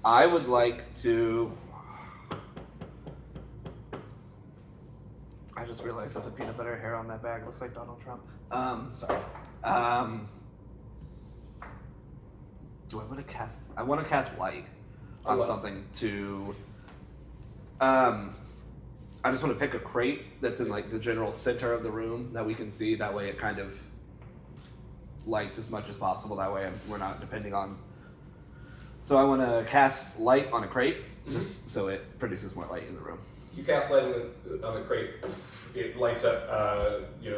I would like to... I just realized that the peanut butter hair on that bag looks like Donald Trump. Sorry. Do I want to cast... I want to cast light on something to... I just want to pick a crate that's in like the general center of the room that we can see. That way it kind of lights as much as possible. That way we're not depending on... So I want to cast light on a crate, just so it produces more light in the room. You cast light on the crate, it lights up,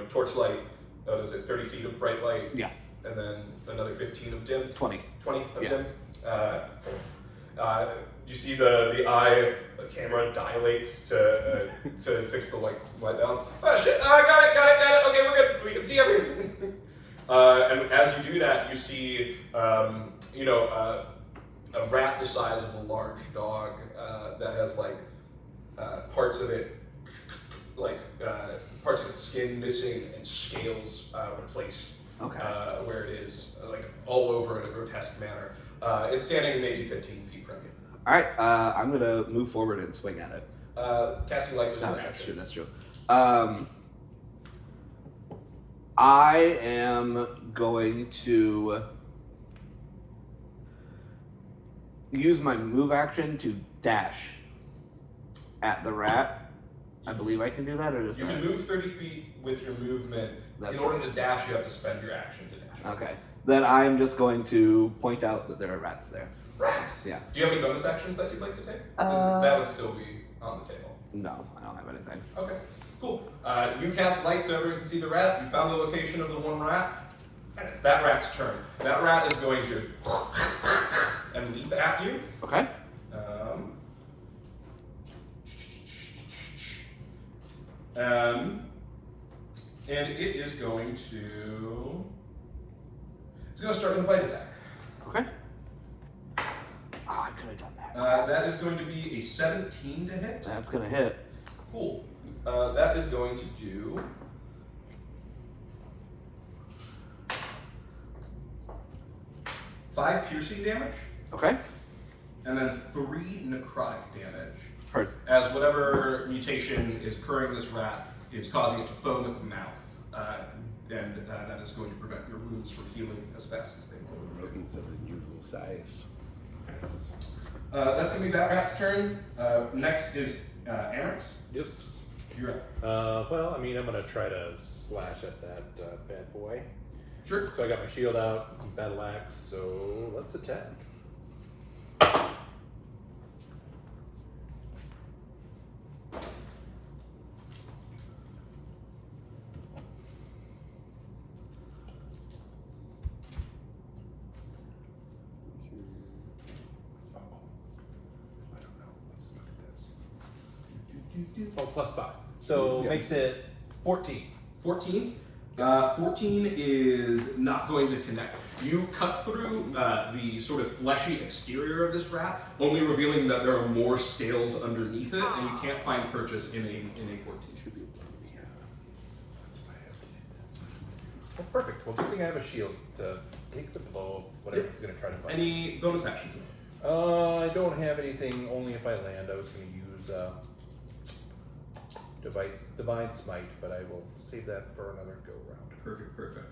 torchlight, 30 feet of bright light? Yes. And then another 15 of dim? 20. 20 of dim? You see the eye, the camera dilates to fix the light down. Oh shit, got it, okay, we're good, we can see everything. And as you do that, you see, a rat the size of a large dog that has parts of it, parts of its skin missing and scales replaced. Okay. Where it is, all over in a grotesque manner. It's standing maybe 15 feet from you. Alright, I'm going to move forward and swing at it. Casting light was your That's action. true, that's true. I am going to use my move action to dash at the rat. I believe I can do that, or does You can move 30 feet with your movement. That's in order to dash, you have to spend your action to dash. Okay. Then I'm just going to point out that there are rats there. Rats! Yeah. Do you have any bonus actions that you'd like to take? That would still be on the table. No, I don't have anything. Okay, cool. You cast light so everyone can see the rat. You found the location of the one rat, and it's that rat's turn. That rat is going to and leap at you. Okay. And it is going to... It's going to start with a bite attack. Okay. Oh, I could have done that. That is going to be a 17 to hit. That's going to hit. Cool. That is going to do... 5 piercing damage. Okay. And then 3 necrotic damage. Heard. As whatever mutation is occurring in this rat is causing it to foam at the mouth. And that is going to prevent your wounds from healing as fast as they will. Rodents of unusual size. That's going to be Batrat's turn. Next is Amaret. Yes. You're up. Well, I mean, I'm gonna try to slash at that bad boy. Sure. So I got my shield out, battle axe. So let's attack. Oh, +5. So makes it 14. 14. 14 is not going to connect. You cut through the sort of fleshy exterior of this rat, only revealing that there are more scales underneath it, and you can't find purchase in a 14. Well, perfect. Well, good thing I have a shield to take the blow of whatever's going to try to bite. Any bonus actions? I don't have anything. Only if I land. I was going to use divine smite, but I will save that for another go round. Perfect.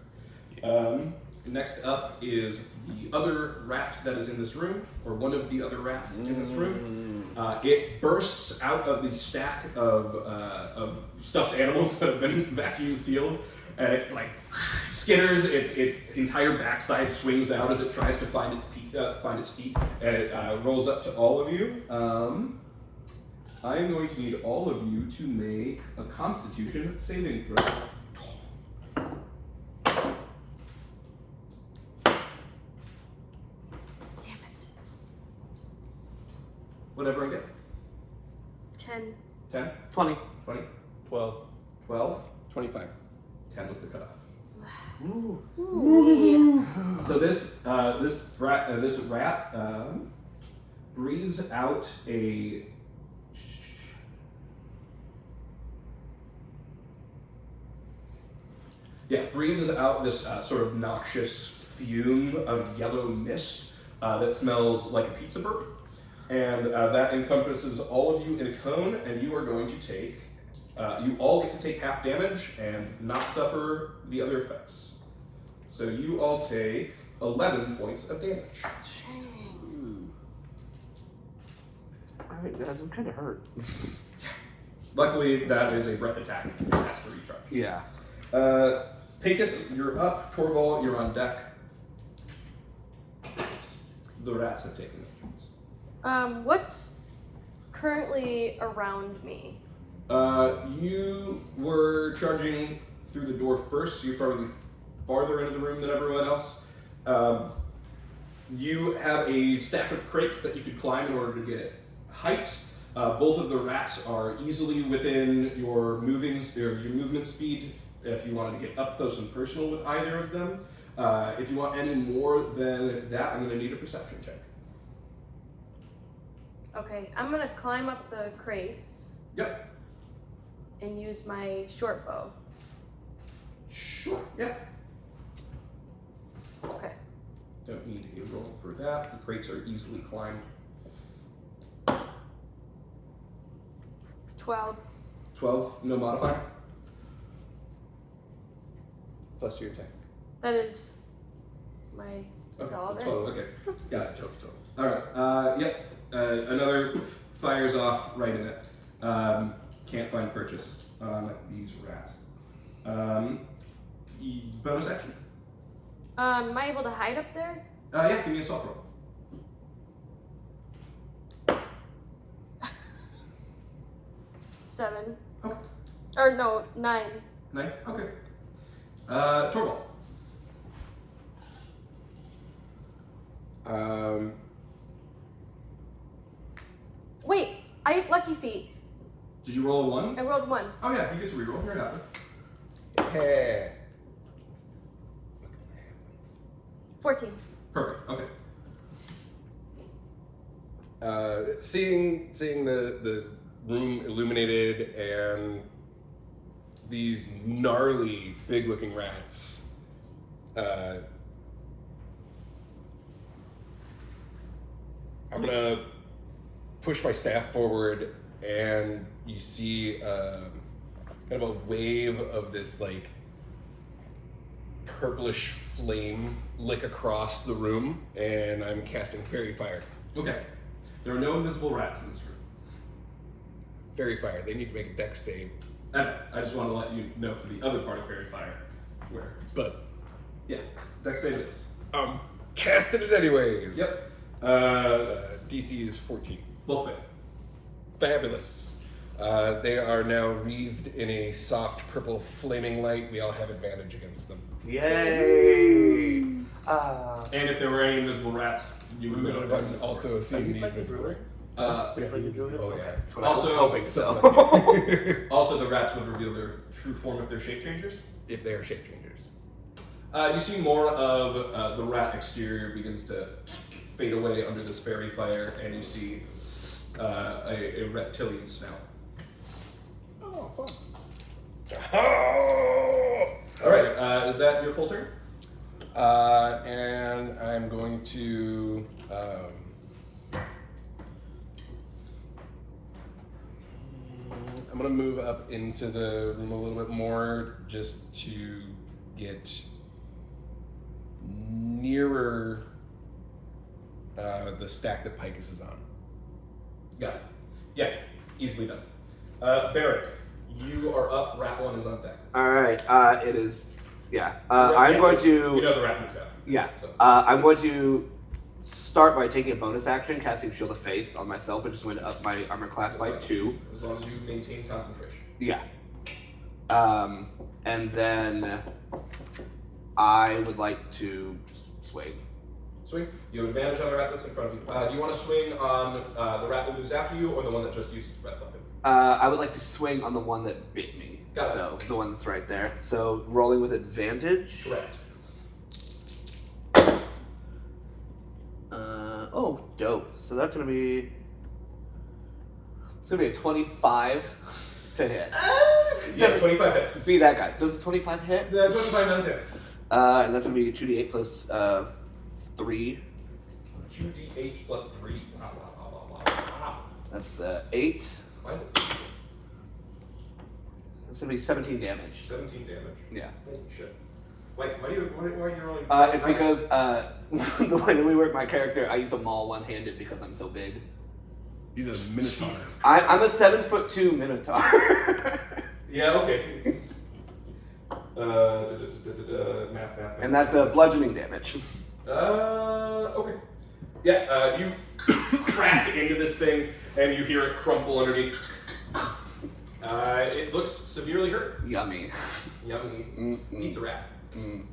Next up is the other rat that is in this room, or one of the other rats in this room. It bursts out of the stack of stuffed animals that have been vacuum sealed, and it like skitters. Its entire backside swings out as it tries to find its feet, and it rolls up to all of you. I am going to need all of you to make a Constitution saving throw. Damn it. Whatever I get. 10. 10, 20. 20, 12. 12, 25. 10 was the cutoff. Ooh. So this rat breathes out a breathes out this sort of noxious fume of yellow mist that smells like a pizza burp, and that encompasses all of you in a cone, and you are going to take you all get to take half damage and not suffer the other effects. So you all take 11 points of damage. Alright, guys, I'm kind of hurt. Luckily, that is a breath attack. It has to recharge. Yeah. Pecos, you're up. Torval, you're on deck. The rats have taken their turns. What's currently around me? You were charging through the door first, so you're probably farther into the room than everyone else. You have a stack of crates that you could climb in order to get height. Both of the rats are easily within your movement speed if you wanted to get up close and personal with either of them. If you want any more than that, I'm going to need a perception check. Okay, I'm gonna climb up the crates Yep. and use my short bow. Sure. Yeah. Okay. Don't need a roll for that. The crates are easily climbed. 12. 12, no modifier. Plus your attack. That is my. That's all of it. 12, okay. Got it, total. Alright, yep. Another fires off right in it. Can't find purchase on these rats. Bonus action. Am I able to hide up there? Yeah, give me a soft roll. 7. Okay. Or no, 9. 9? Okay. Torvald. Wait, I lucky feet. Did you roll a 1? I rolled 1. Oh yeah, you get to reroll. You're happy. Hey. 14. Perfect. Okay. Seeing the room illuminated and these gnarly, big-looking rats I'm gonna push my staff forward, and you see kind of a wave of this like purplish flame lick across the room, and I'm casting fairy fire. Okay. There are no invisible rats in this room. Fairy fire. They need to make a dex save, I just want to let you know for the other part of fairy fire, where but yeah, dex save is. I'm casting it anyways. Yep. DC is 14. Both fail. Fabulous. They are now wreathed in a soft purple flaming light. We all have advantage against them. Yay! And if there were any invisible rats, you We would would know. have also seen the invisible. Uh, Oh yeah. That's what I was Also- hoping so. Also, the rats would reveal their true form if they're shape changers. If they are shape changers. You see more of the rat exterior begins to fade away under this fairy fire, and you see a reptilian snout. Oh, fun. All right, is that your full turn? And I'm going to. I'm going to move up into the room a little bit more just to get nearer the stack that Picus is on. Got it. Yeah, easily done. Barrick, you are up. Rat one is on deck. All right. It is. Yeah. The rat- I'm going You to. know the rat moves out. Yeah. So I'm going to start by taking a bonus action, casting Shield of Faith on myself, and just went up my armor class by 2. As long as you maintain concentration. Yeah. And then I would like to just swing. Swing. You have advantage on the rat that's in front of you. Do you want to swing on the rat that moves after you, or the one that just uses breath weapon? I would like to swing on the one that bit me. Got it. So the one that's right there. So rolling with advantage. Correct. Oh, dope. So that's gonna be. It's gonna be a 25 to hit. Yeah, 25 hits. Be that guy. Does a 25 hit? The 25 does hit. And that's gonna be 2d8 plus 3. 2d8 plus 3. Wow. That's 8. Why is it That's gonna be 17 damage. 17 damage? Yeah. Holy shit. Wait, why are you rolling? It's because the way that we work my character, I use a maul one-handed because I'm so big. He's a minotaur. Jesus. I'm a 7'2" minotaur. Yeah, okay. Math. And that's bludgeoning damage. Okay. Yeah, you crack into this thing, and you hear it crumple underneath. It looks severely hurt. Yummy. Yummy. Mm-mm. Pizza rat. Mm.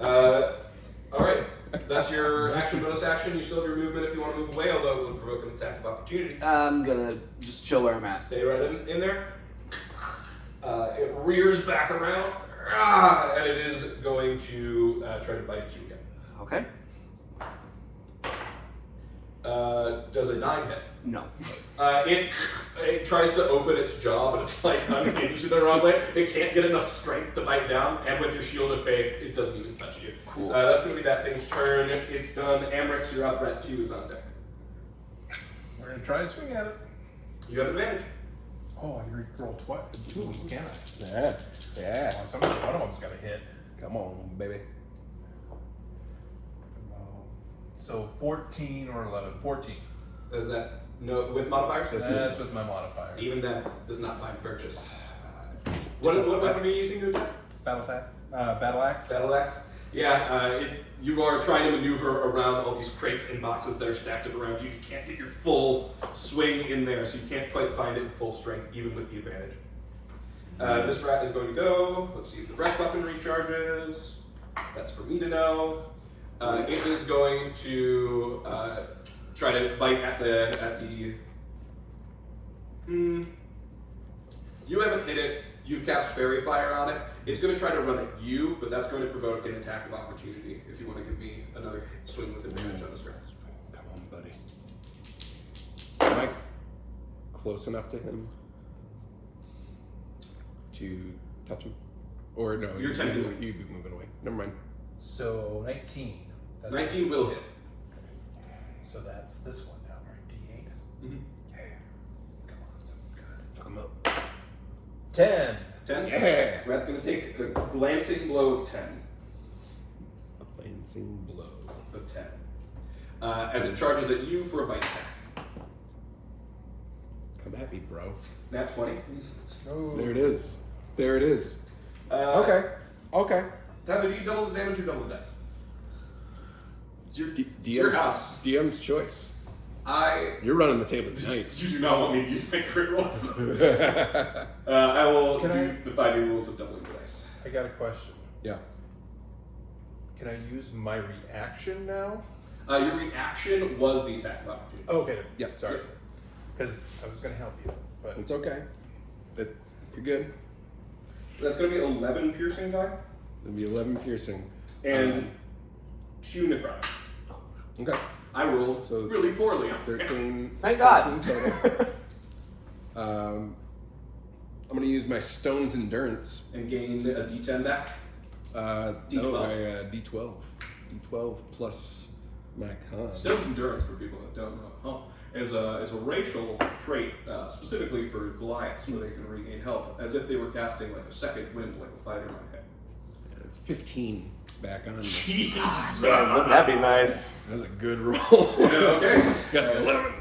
Alright. That's your action bonus action. You still have your movement if you want to move away, although it would provoke an attack of opportunity. I'm gonna just chill where I'm at. Stay right in there. It rears back around, and it is going to try to bite you again. Okay. Does a 9 hit? No. It tries to open its jaw, but it's like unhinged in the wrong way. It can't get enough strength to bite down, and with your Shield of Faith, it doesn't even touch you. Cool. That's going to be that thing's turn. It's done. Amrix, you're up. Rat 2 is on deck. We're gonna try to swing at it. You have advantage. Oh, I roll twice. Ooh, can I? Yeah. Come on, one of them's got to hit. Come on, baby. So 14 or 11. 14. Is that no with modifiers? That's with my modifier. Even that does not find purchase. What weapon are you using to attack? Battle axe. Battle axe. Yeah, you are trying to maneuver around all these crates and boxes that are stacked up around you. You can't get your full swing in there, so you can't quite find it in full strength, even with the advantage. This rat is going to go. Let's see if the breath weapon recharges. That's for me to know. It is going to try to bite at the. You haven't hit it. You've cast Fairy Fire on it. It's going to try to run at you, but that's going to provoke an attack of opportunity if you want to give me another swing with advantage on this round. Come on, buddy. Am I close enough to him to touch him? Or no, You're 10 feet away. You'd be moving away. Never mind. So 19. That's 19 will hit. So that's this one now, right? D8. Yeah. Come on, something good. Fuck 'em up. 10. 10? Yeah. Rat's going to take a glancing blow of 10. A glancing blow. Of 10. As it charges at you for a bite attack. Come at me, bro. Nat 20. Oh. There it is. There it is. Okay. Okay. Tyler, do you double the damage or double the dice? It's your, DM's, it's your house. DM's choice. I. You're running the table tonight. You do not want me to use my crit rolls. I will Can do I- the 5e rules of doubling the dice. I got a question. Yeah. Can I use my reaction now? Your reaction was the attack of opportunity. Okay. Yeah. Sorry. Because I was going to help you, but It's okay. You're good. That's going to be 11 piercing die It'll be 11 piercing. and 2 necrotic. Okay. I rolled So- really poorly. 13. Thank God. 13 total. I'm gonna use my Stone's Endurance. And gained a d10 back. No, D12. my D12. D12 plus my con. Stone's endurance, for people that don't know, is a racial trait specifically for Goliaths, where they can regain health, as if they were casting like a second wind, like a fighter might have. It's 15 back on. Jeez. Man, wouldn't that be nice? That's a good roll. Okay. Got 11.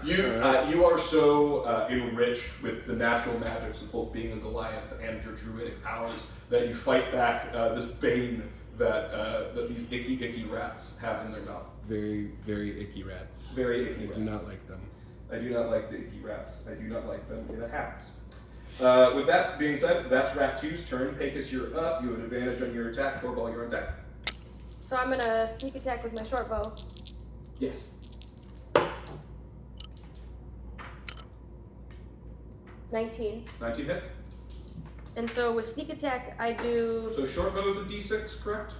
You are so enriched with the natural magics of both being a Goliath and your druidic powers that you fight back this bane that these icky rats have in their mouth. Very, very icky rats. Very icky I rats. do not like them. I do not like the icky rats. I do not like them. It happens. With that being said, that's Rat 2's turn. Pecos, you're up. You have advantage on your attack. Torval, you're on deck. So I'm gonna sneak attack with my short bow. Yes. 19. 19 hits. And so with sneak attack, I do. So short bow is a d6, correct?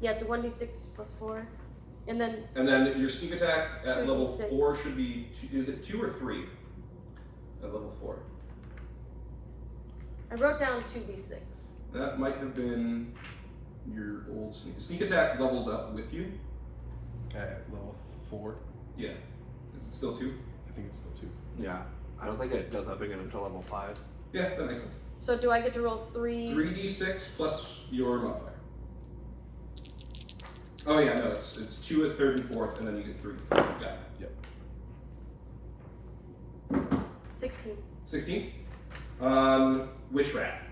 Yeah, it's a 1d6 plus 4. And then And then your sneak attack at level 2d6. 4 should be, is it 2 or 3? At level 4. I wrote down 2d6. That might have been your old sneak. Sneak attack levels up with you. At level 4. Yeah. Is it still 2? I think it's still 2. Yeah. I don't think it goes up again until level 5. Yeah, that makes sense. So do I get to roll 3? 3d6 plus your modifier. Oh yeah, no, it's 2 at 3rd and 4th, and then you get 3. Got it. Yep. 16. 16. Which rat?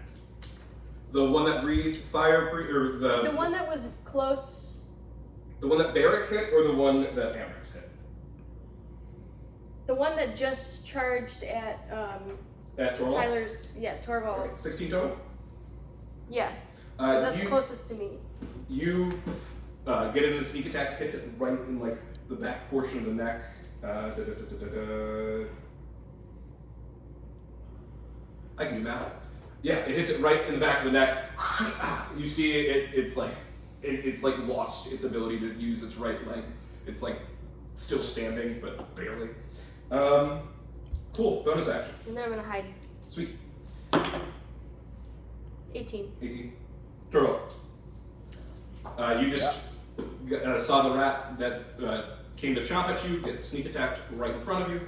The one that breathed fire, or The one that was close. the one that Barrick hit, or the one that Amrix hit? The one that just charged at At Torval? Tyler's. Yeah, Torval. Okay, 16 total. Yeah, because that's you, closest to me. You get into the sneak attack, hits it right in like the back portion of the neck. I can do math. Yeah, it hits it right in the back of the neck. You see it's like lost its ability to use its right leg. It's like still standing, but barely. Cool. Bonus action. And then I'm gonna hide. Sweet. 18. 18. Turbo. You just saw the rat that came to chomp at you, get sneak attacked right in front of you.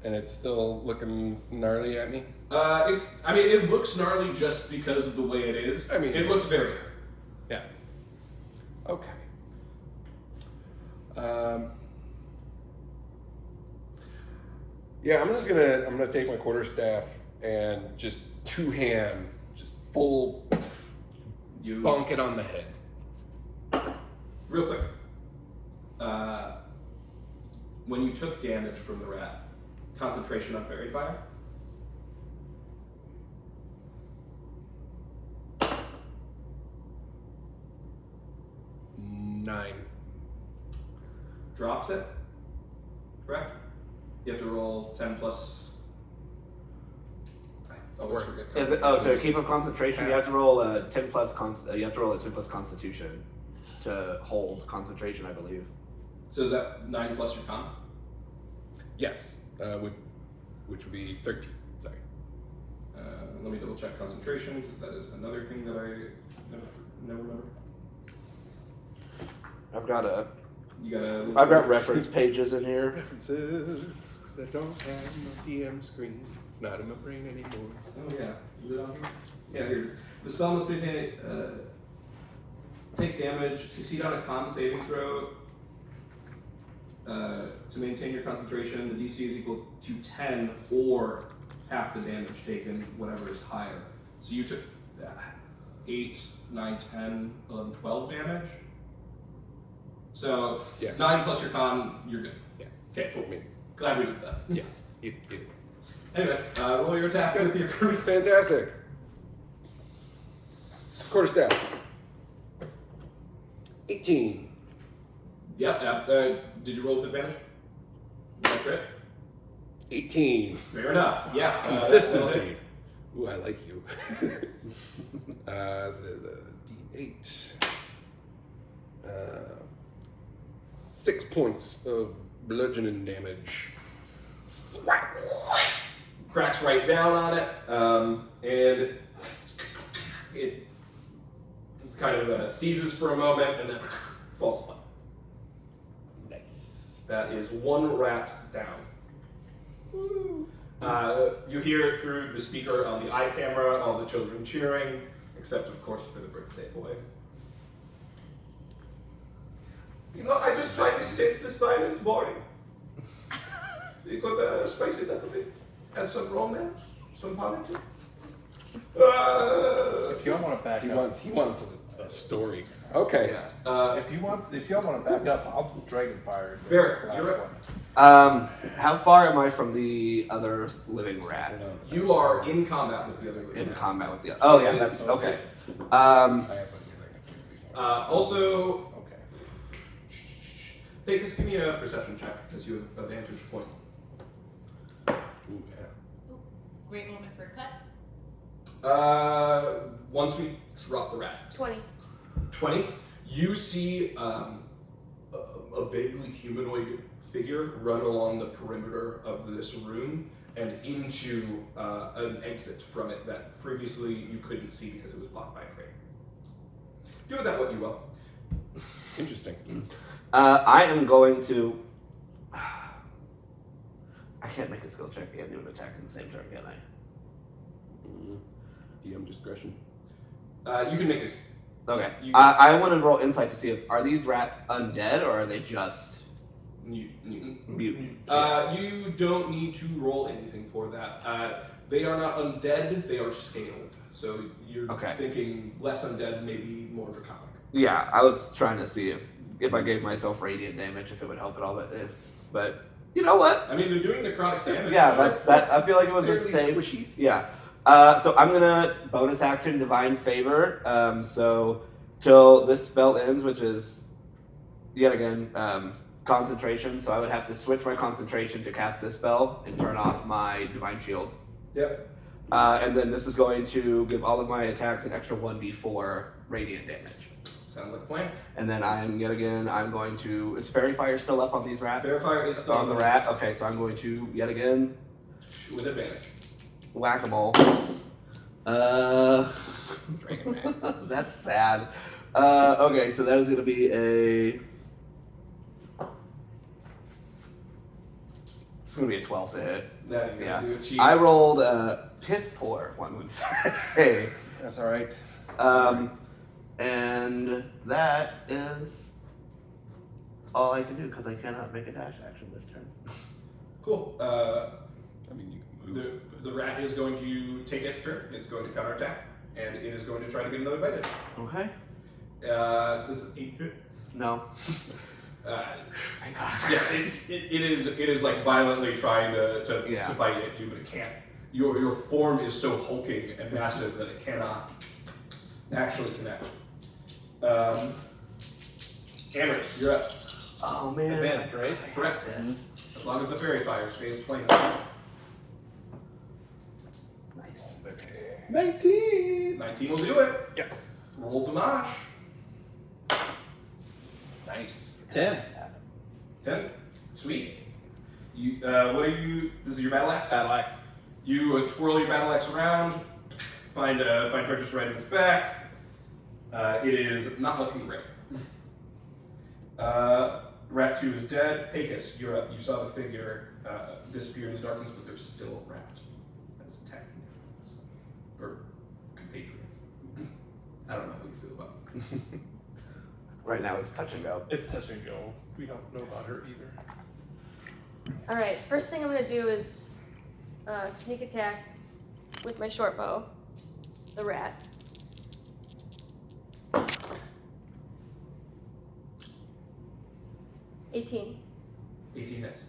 And it's still looking gnarly at me. It looks gnarly just because of the way it is. I mean- it looks very. Yeah. Okay. Yeah, I'm gonna take my quarterstaff and just two-hand, just full You bonk it on the head. real quick. When you took damage from the rat, concentration on fairy fire. Nine. Drops it. Correct. You have to roll 10 plus. I always forget. Is it? Oh, to keep a concentration, you have to roll a 10 plus. You have to roll a 10 plus Constitution to hold concentration, I believe. So is that 9 plus your con? Yes. Which would be 13. Sorry. Let me double check concentration because that is another thing that I never remember. I've got a You gotta. I've got reference pages in here. References, 'cause I don't have no DM screen. It's not in my brain anymore. Oh yeah, is it on here? Yeah, here it is. The spell must be take damage, succeed on a con saving throw. To maintain your concentration, the DC is equal to 10 or half the damage taken, whatever is higher. So you took 8, 9, 10, 11, 12 damage. So Yeah. 9 plus your con, you're good. Yeah. Okay, cool. I mean, Glad we did that. yeah. Anyways, roll your attack with your cruise. Fantastic. Quarterstaff. 18. Yep. Did you roll with advantage? Yeah, crit. 18. Fair enough. Yeah. Consistency. Ooh, I like you. The D8. 6 points of bludgeoning damage. Cracks right down on it, and it kind of seizes for a moment and then falls flat. Nice. That is one rat down. You hear it through the speaker on the eye camera, all the children cheering, except of course for the birthday boy. You know, I just tried to sense this violence boring. You could spice it up a bit. Add some romance, some politics. If y'all want to back He up, wants a story. Okay. Yeah. if y'all want to back up, I'll Dragonfire. the Barrett, last you're up. one. How far am I from the other living rat? You are in combat with the other In rat. combat with the other. Oh yeah, that's okay. I have a feeling it's going to be fun. Also, Okay. Pecos, give me a perception check because you have a vantage point. Ooh, yeah. Great moment for a cut. Once we drop the rat. 20. 20, you see a vaguely humanoid figure run along the perimeter of this room and into an exit from it that previously you couldn't see because it was blocked by a crate. Do with that what you will. Interesting. I am going to. I can't make a skill check and do an attack in the same turn, can I? DM discretion. You can make a. Okay. You- I want to roll insight to see if are these rats undead or are they just Mutant. mutant? You don't need to roll anything for that. They are not undead, they are scaled. So you're Okay. thinking less undead, maybe more draconic. Yeah, I was trying to see if I gave myself radiant damage if it would help at all, but you know what? I mean, they're doing necrotic damage. Yeah, so that's that. I feel like it was a fairly safe. squishy. Yeah. So I'm gonna bonus action divine favor. So till this spell ends, which is yet again concentration. So I would have to switch my concentration to cast this spell and turn off my divine shield. Yep. And then this is going to give all of my attacks an extra 1d4 radiant damage. Sounds like a plan. And then I'm going to. Is Fairy Fire still up on these rats? Fair fire is still On the rat? Okay, so I'm going to yet again with advantage. whack-a-mole. Dragon man. That's sad. Okay, so that is going to be a. It's going to be a 12 to hit. That ain't Yeah. gonna do it, cheat. I rolled piss poor, one would say. That's all right. And that is all I can do because I cannot make a dash action this turn. Cool. I mean, you can move. The rat is going to take its turn. It's going to counterattack, and it is going to try to get another bite in. Okay. This is 8 hit. No. Thank God. Yeah, it is like violently trying to Yeah. bite at you, but it can't. Your form is so hulking and massive that it cannot actually connect. Amaris, you're up. Oh man. Advantage, right? I hate Correct. this. As long as the fairy fire stays plain. Nice. 19. 19 will do it. Yes. Roll damage. Nice. 10. 10. Sweet. You, what are you? This is your battle axe. Battle axe. You twirl your battle axe around, find purchase right in its back. It is not looking great. Rat 2 is dead. Pecos, you're up. You saw the figure disappear in the darkness, but there's still a rat that is attacking your friends. Or compatriots. I don't know how you feel about it. Right now it's touch and go. It's touch and go. We don't know about her either. All right. First thing I'm gonna do is sneak attack with my short bow, the rat. $18. 18 hits.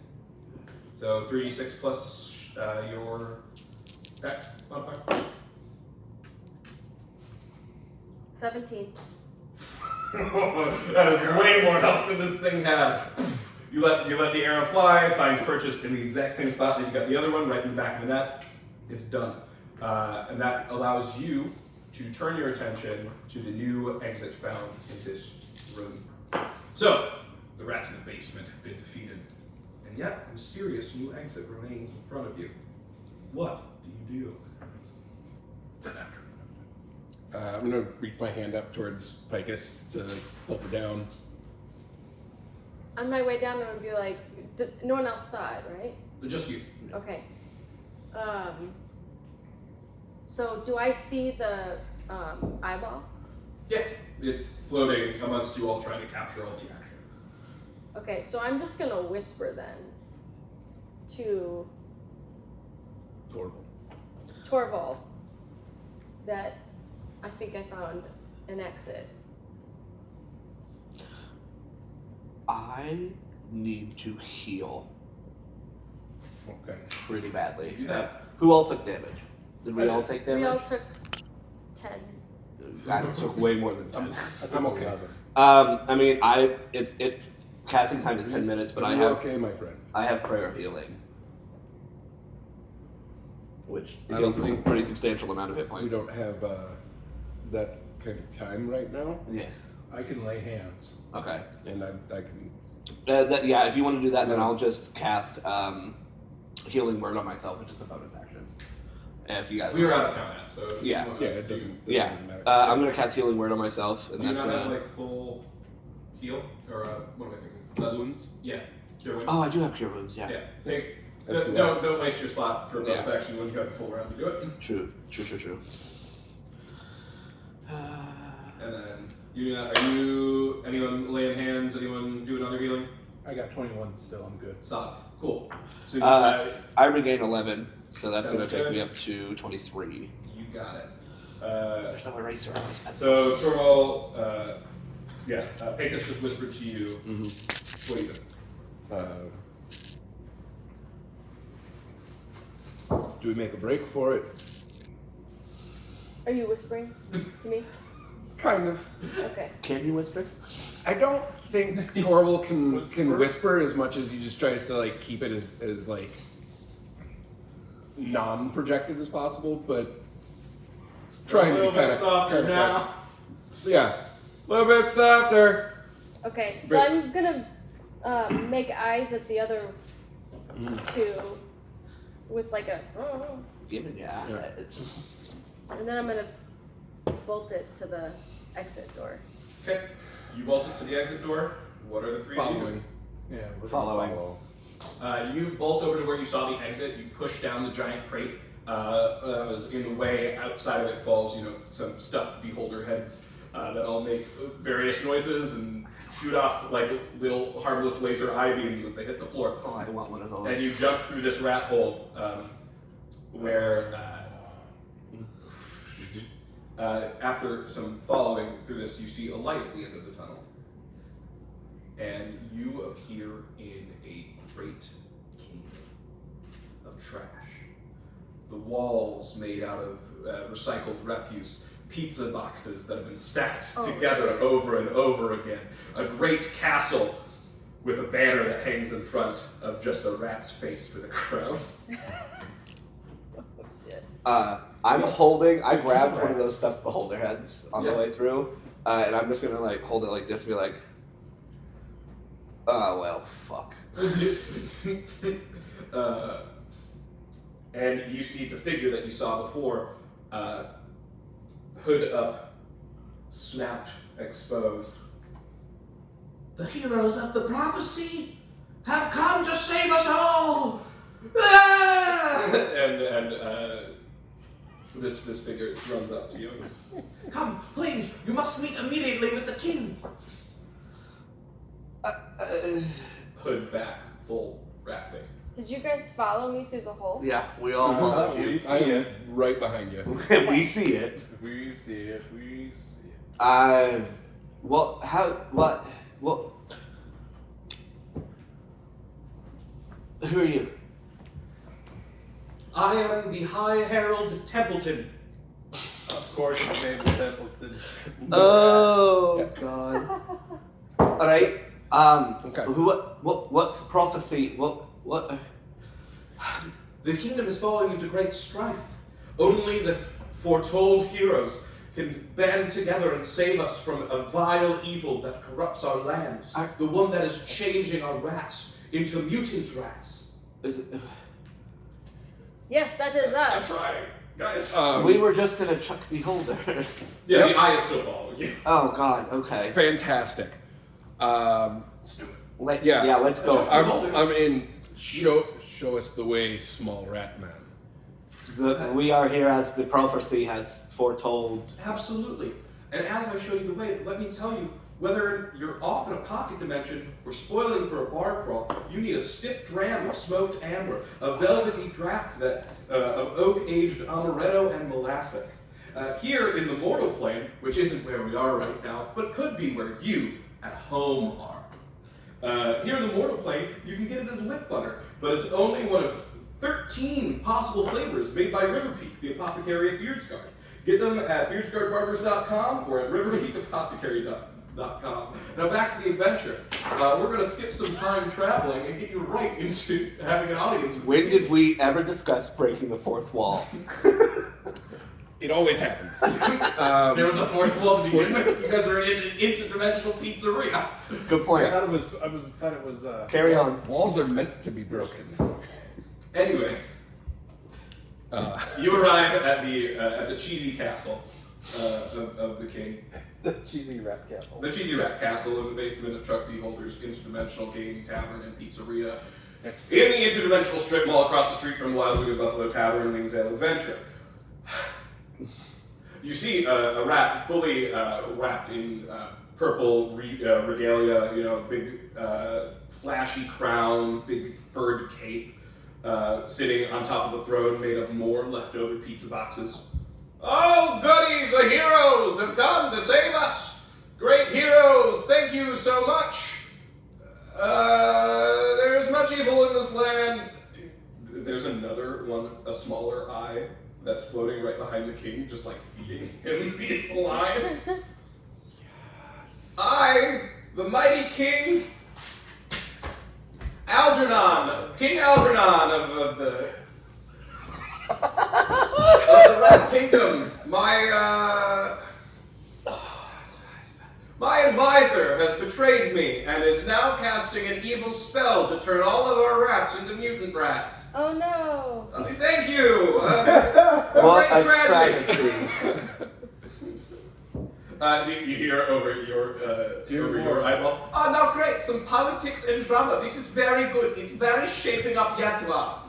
So 3d6 plus your dex modifier. 17. That is way more help than this thing had. You let the arrow fly, finds purchase in the exact same spot that you got the other one, right in the back of the net. It's done. And that allows you to turn your attention to the new exit found in this room. So, the rats in the basement have been defeated. And yet, a mysterious new exit remains in front of you. What do you do? I'm gonna reach my hand up towards Picus to help her down. On my way down, I'm gonna be like, no one else saw it, right? Just you. Okay. So do I see the eyeball? Yeah, it's floating amongst you all, trying to capture all the action. Okay, so I'm just gonna whisper then to Torval that I think I found an exit. I need to heal Okay. pretty badly. Do that. Who all took damage? Did we all take damage? We all took 10. I took way more than 10. I'm okay. I mean, it's casting time is 10 minutes, but I You're have okay, my friend. I have prayer of healing, which I heals don't a think- pretty substantial amount of hit We points. don't have that kind of time right now, Yes. I can lay hands. Okay. and I can. Yeah, if you want to do that, then I'll just cast healing word on myself, which is a bonus action. If you guys. We were out of combat, so if Yeah. you wanna Yeah, it do- doesn't. Yeah. doesn't matter. I'm gonna cast healing word on myself, and Do you that's not have gonna. like full heal or what am I thinking? Less Wounds? Yeah, cure wounds. Oh, I do have cure wounds. Yeah. Yeah, take. Let's do Don't waste your slot for bonus Yeah. action when you have a full round to do it. True. And then you do that. Are you anyone laying hands? Anyone do another healing? I got 21 still. I'm good. Solid. Cool. So I regain 11, so that's Sounds gonna take good. me up to 23. you got it. There's no eraser on this pencil. So Torval, Pecos just whispered to you. Mhm. What do you do? Do we make a break for it? Are you whispering to me? Kind of. Okay. Can you whisper? I don't think Torval can Whisper? whisper as much as he just tries to like keep it as like non-projected as possible, but trying to be kind of yeah, a little bit softer. Okay, so But- I'm gonna make eyes at the other two with like a, Given yeah, Yeah. it's and then I'm gonna bolt it to the exit door. Okay. You bolt it to the exit door. What are the three of you? Following. Yeah, we're Following. gonna follow. You bolt over to where you saw the exit. You push down the giant crate. That was in the way. Outside of it falls, some stuffed beholder heads that all make various noises and shoot off like little harmless laser eye beams as they hit the floor. oh, I want one of those. And you jump through this rat hole where, after some following through this, you see a light at the end of the tunnel. And you appear in a great kingdom of trash. The walls made out of recycled refuse, pizza boxes that have been stacked together over and over again. A great castle with a banner that hangs in front of just a rat's face with a crown. Oh shit. I grabbed one of those stuffed beholder heads on the Yeah. way through, and I'm just gonna like hold it like this and be like, oh well, fuck. And you see the figure that you saw before, hood up, snout exposed. The heroes of the prophecy have come to save us all! Ah! and this figure runs up to you. Come, please, you must meet immediately with the king. Hood back, full rat face. Did you guys follow me through the hole? Yeah, we all followed We you. see I am it. right behind you. We see it. We see it. We see it. What? Who are you? I am the High Herald Templeton. Of course, his name is Templeton. Oh God! All right. Okay. What's prophecy? What? The kingdom is falling into great strife. Only the foretold heroes can band together and save us from a vile evil that corrupts our lands. The one that is changing our rats into mutant rats. Is it, Yes, that is I'm us. trying, guys. we were just in a Chuck Beholders. Yeah, Yep. the eye is still following you. Oh God. Okay. Fantastic. Let's do it. Let's Yeah. let's go. I'm in. Show us the way, small rat man. We are here as the prophecy has foretold. Absolutely. And as I show you the way, let me tell you, whether you're off in a pocket dimension or spoiling for a bar crawl, you need a stiff dram of smoked amber, a velvety draft of oak-aged amaretto and molasses. Here in the mortal plane, which isn't where we are right now, but could be where you at home are. Here in the mortal plane, you can get it as lip butter, but it's only one of 13 possible flavors made by Riverpeak, the apothecary at Beardsgaard. Get them at beardsgaardbarbers.com or at riverpeakapothecary.com. Now back to the adventure. We're going to skip some time traveling and get you right into having an audience. When did we ever discuss breaking the fourth wall? It always happens. There was a fourth wall to begin with. You guys are in an interdimensional pizzeria. Good point. I thought it was. Carry on. Walls are meant to be broken. Anyway, you arrive at the cheesy castle of the king. The cheesy rat castle. The Cheesy Rat Castle in the basement of Chuck Beholder's interdimensional game, tavern, and pizzeria. In the interdimensional strip mall across the street from Wild Wicked Buffalo Tavern and Wings Ale Adventure. You see a rat fully wrapped in purple regalia, big flashy crown, big furred cape, sitting on top of a throne made of more leftover pizza boxes. Oh, goody, the heroes have come to save us! Great heroes, thank you so much! There is much evil in this land. There's another one, a smaller eye, that's floating right behind the king, just like feeding him these lines. I, the mighty king, Algernon, King Algernon of the Rat Kingdom, my advisor has betrayed me and is now casting an evil spell to turn all of our rats into mutant rats. Oh no. Thank you! What great a tragedy! travesty. You hear over your eyeball? Oh, no, great, some politics and drama. This is very good. It's very shaping up Yasva.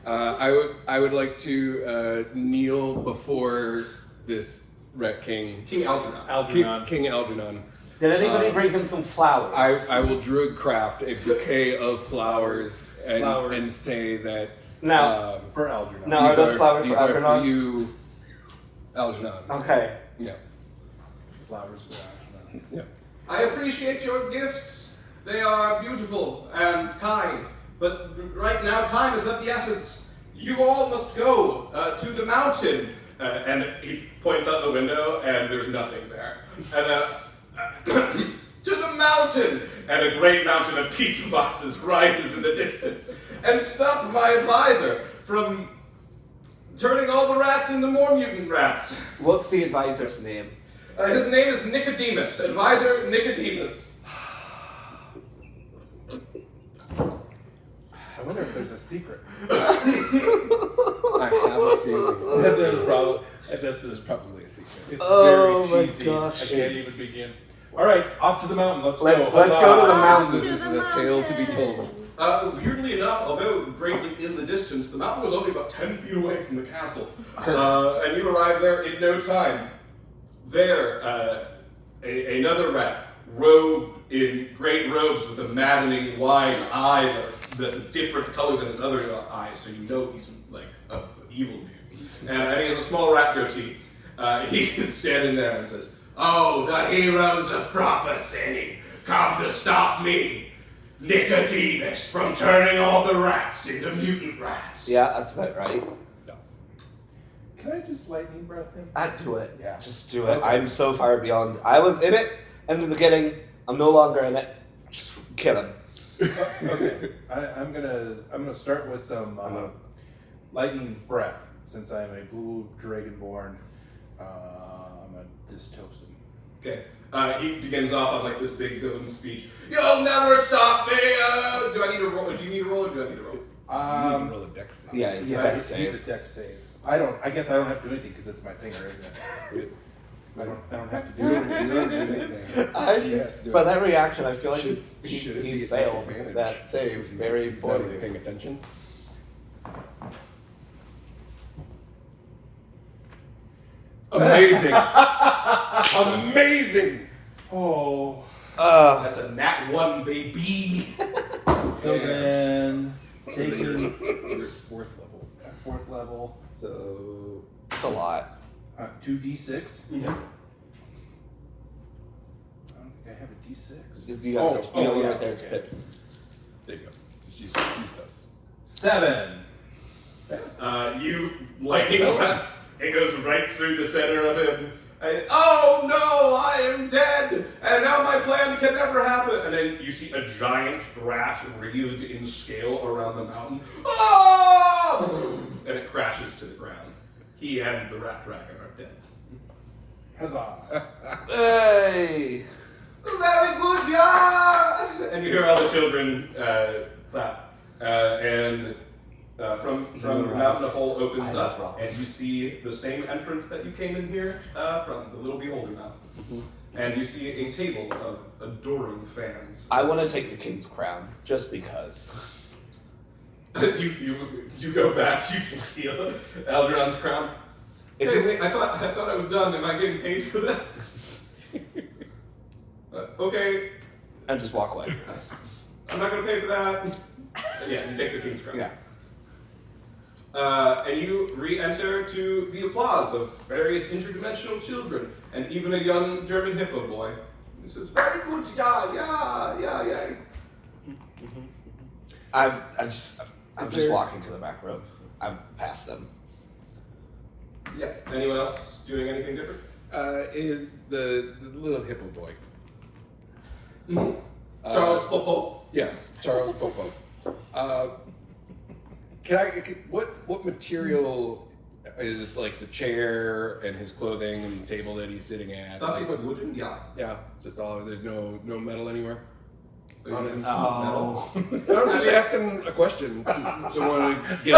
I would like to kneel before this rat king. King Algernon. Algernon. King Algernon. Did anybody bring him some flowers? I will druid craft a bouquet of flowers and say that Now, For Algernon. now are these those flowers these for are for Algernon? you, Algernon. Okay. Yeah. Flowers for Algernon. Yeah. I appreciate your gifts. They are beautiful and kind. But right now, time is of the essence. You all must go to the mountain. And he points out the window, and there's nothing there. And to the mountain! And a great mountain of pizza boxes rises in the distance. And stop my advisor from turning all the rats into more mutant rats. What's the advisor's name? His name is Nicodemus, Advisor Nicodemus. I wonder if there's a secret. I have a feeling. There's probably. This is Probably a secret. It's Oh my very cheesy. gosh, I can't it's- even begin. All right, off to the mountain. Let's Let's go. go to the Off mountains. to This is the a tale to be mountains. told. Weirdly enough, although greatly in the distance, the mountain was only about 10 feet away from the castle. And you arrive there in no time. There, another rat, robed in great robes with a maddening wide eye that's a different color than his other eyes, so you know he's like an evil dude. And he has a small rat goatee. He is standing there and says, "Oh, the heroes of prophecy come to stop me, Nicodemus, from turning all the rats into mutant rats." Yeah, that's about right. Can I just lightning breath him? I'd do it. Yeah. Just do it. I'm so far beyond. I was in it in the beginning. I'm no longer in it. Just kill him. Okay. I'm gonna start with some lightning breath. Since I am a blue dragonborn, I'm gonna just toast him. Okay. He begins off on like this big villain speech. "You'll never stop me. Do I need to roll? Do you need to roll? Or do I need to roll?" Um, You need to roll a dex save. Yeah, it's a yeah, dex he's save. a dex save. I guess I don't have to do anything because it's my finger, isn't it? I don't have to do You anything. don't do anything. Yes, do By it. that reaction, I feel like Should he it be a failed disadvantage? that save Because very he's not even poorly. paying attention. Amazing! Amazing! Oh. That's a nat 1, baby. So then, taking your fourth level. At fourth level, so It's a lot. 2d6. Mhm. I don't think I have a d6. You got yeah, right there. It's okay. Pip. There you go. She's us. 7. You lightning blast. It goes right through the center of him. And, "Oh no, I am dead, and now my plan can never happen." And then you see a giant rat wreathed in scale around the mountain. Oh! And it crashes to the ground. He and the rat dragon are dead. Huzzah. Hey! Very good, yeah! And you hear all the children clap. And from the mountain, a hole opens up, and you see the same entrance that you came in here from, the little beholder mouth. And you see a table of adoring fans. I want to take the king's crown, just because. you go back, you steal Algeron's crown. Is Hey, this- wait, I thought I was done. Am I getting paid for this? Okay, And just walk away. I'm not gonna pay for that. Yeah, you take the king's crown. Yeah. And you re-enter to the applause of various interdimensional children and even a young German hippo boy. He says, "Very good, yeah. I'm just walking to the back room. I'm past them. Yeah. Anyone else doing anything different? Is the little hippo boy. Charles Popo. Yes, Charles Popo. What material is like the chair and his clothing and the table that he's sitting at? Das Like, ist what's- wooden, yeah. yeah, just all. There's no metal anywhere. On it. Oh. I'm just asking a question. Just want to get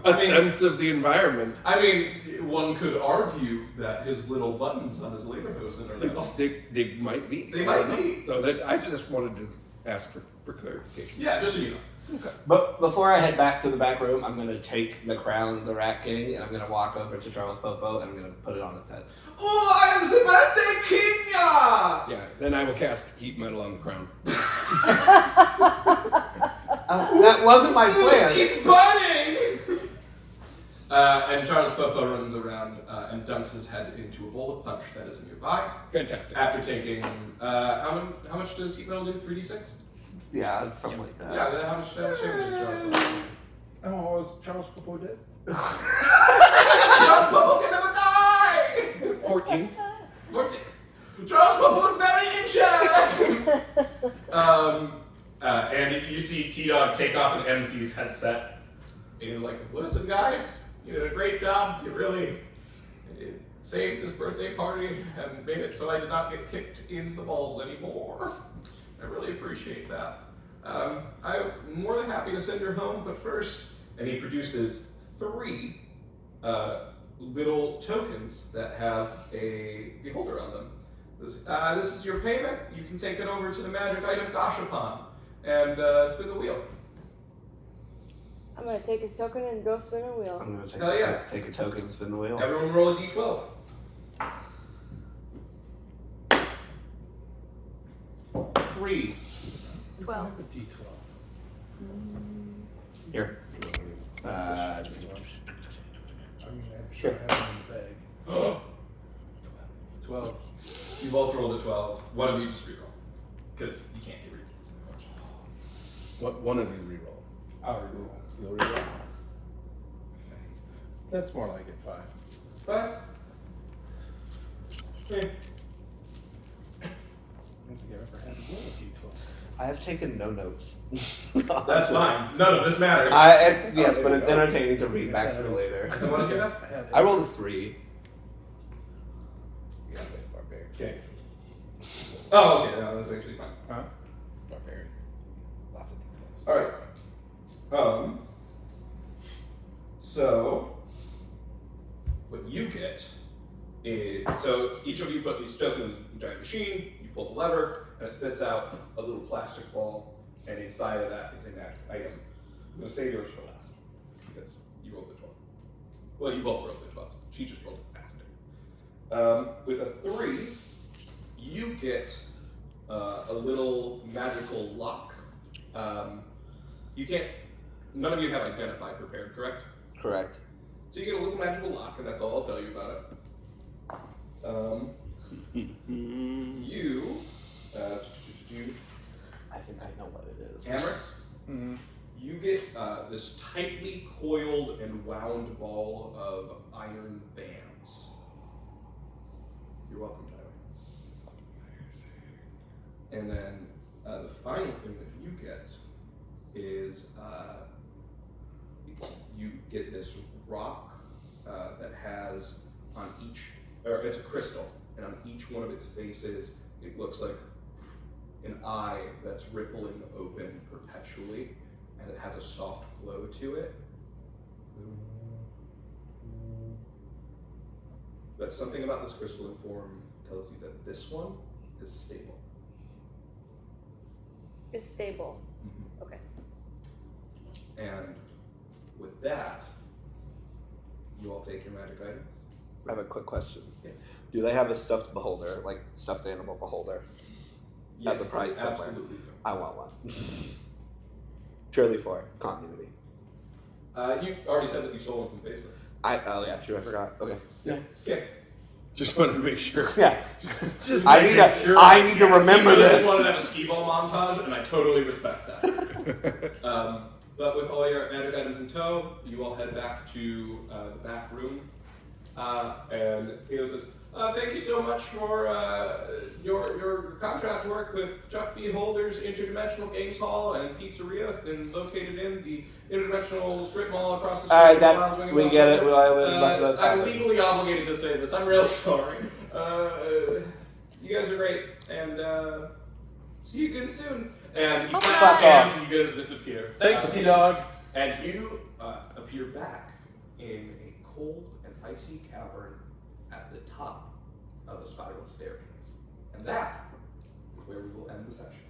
a sense of the environment. I mean, one could argue that his little buttons on his lederhosen are metal. They might be. They might be. So that I just wanted to ask for clarification. Yeah, just so you know. But before I head back to the back room, I'm gonna take the crown of the Rat King and I'm gonna walk over to Charles Popo and I'm gonna put it on his head. Oh, I am the birthday king! Yeah, then I will cast heat metal on the crown. That wasn't my plan. It's burning! And Charles Popo runs around and dunks his head into a bowl of punch that is nearby. Fantastic. After taking, how much does heat metal do? 3d6? Yeah, something like that. Yeah, how much damage is Charles Popo? Oh, is Charles Popo dead? Charles Popo can never die! 14. 14. Charles Popo is very injured! And you see T-Dog take off an MC's headset. And he's like, "Listen, guys, you did a great job. You really saved this birthday party and made it so I did not get kicked in the balls anymore. I really appreciate that. I'm more than happy to send her home, but first," and he produces 3 little tokens that have a beholder on them. This is your payment. You can take it over to the magic item Gashapon and spin the wheel. I'm gonna take a token and go spin a wheel. I'm gonna Hell yeah. take a token and spin the wheel. Everyone roll a d12. 3. 12. A D12. Here. I mean, I'm sure I have it in the bag. 12. You both rolled a 12. One of you just reroll. Because you can't get rid of this. What one of you reroll? I'll reroll. You'll reroll. That's more like it. 5. 5. Okay. I don't think I've ever had a roll of D12. I have taken no notes. That's fine. None of this matters. Yes, but it's entertaining to read back through later. And what did you have? I rolled a 3. Yeah, barbarian. Okay. Oh, okay. No, that's actually fine. Huh? Barbarian. Lots of D12s. All right. So what you get is, so each of you put these tokens in a giant machine. You pull the lever, and it spits out a little plastic ball, and inside of that is a magic item. I'm gonna save yours for last because you rolled the 12. Well, you both rolled the 12. She just rolled it faster. With a 3, you get a little magical lock. You can't. None of you have identify prepared, correct? Correct. So you get a little magical lock, and that's all I'll tell you about it. You, I think I know what it is. Amrit, you get this tightly coiled and wound ball of iron bands. You're welcome, Tyler. And then the final thing that you get is you get this rock that has on each, or it's a crystal, and on each one of its faces, it looks like an eye that's rippling open perpetually, and it has a soft glow to it. But something about this crystalline form tells you that this one is stable. It's stable. Mm-hmm. Okay. And with that, you all take your magic items. I have a quick question. Yeah. Do they have a stuffed beholder, like stuffed animal beholder? Yes, As a prize they somewhere. absolutely do. I want one. Purely for continuity. You already said that you stole one from the basement. Oh yeah, true. I forgot. Okay. Yeah. Okay. Just wanted to make sure. Yeah. Just I need to. I need to remember You this. just wanted to have a skee ball montage, and I totally respect that. But with all your magic items in tow, you all head back to the back room. And Theo says, thank you so much for your contract work with Chuck B. Holder's Interdimensional Games Hall and Pizzeria, and located in the Interdimensional Strip Mall across the street. Alright, that's we get it. I'm legally obligated to say this. I'm really sorry. You guys are great, and see you again soon. And he claps his hands, and you guys disappear. Thanks, T-Dog. And you appear back in a cold and icy cavern at the top of a spiral staircase. And that is where we will end the session.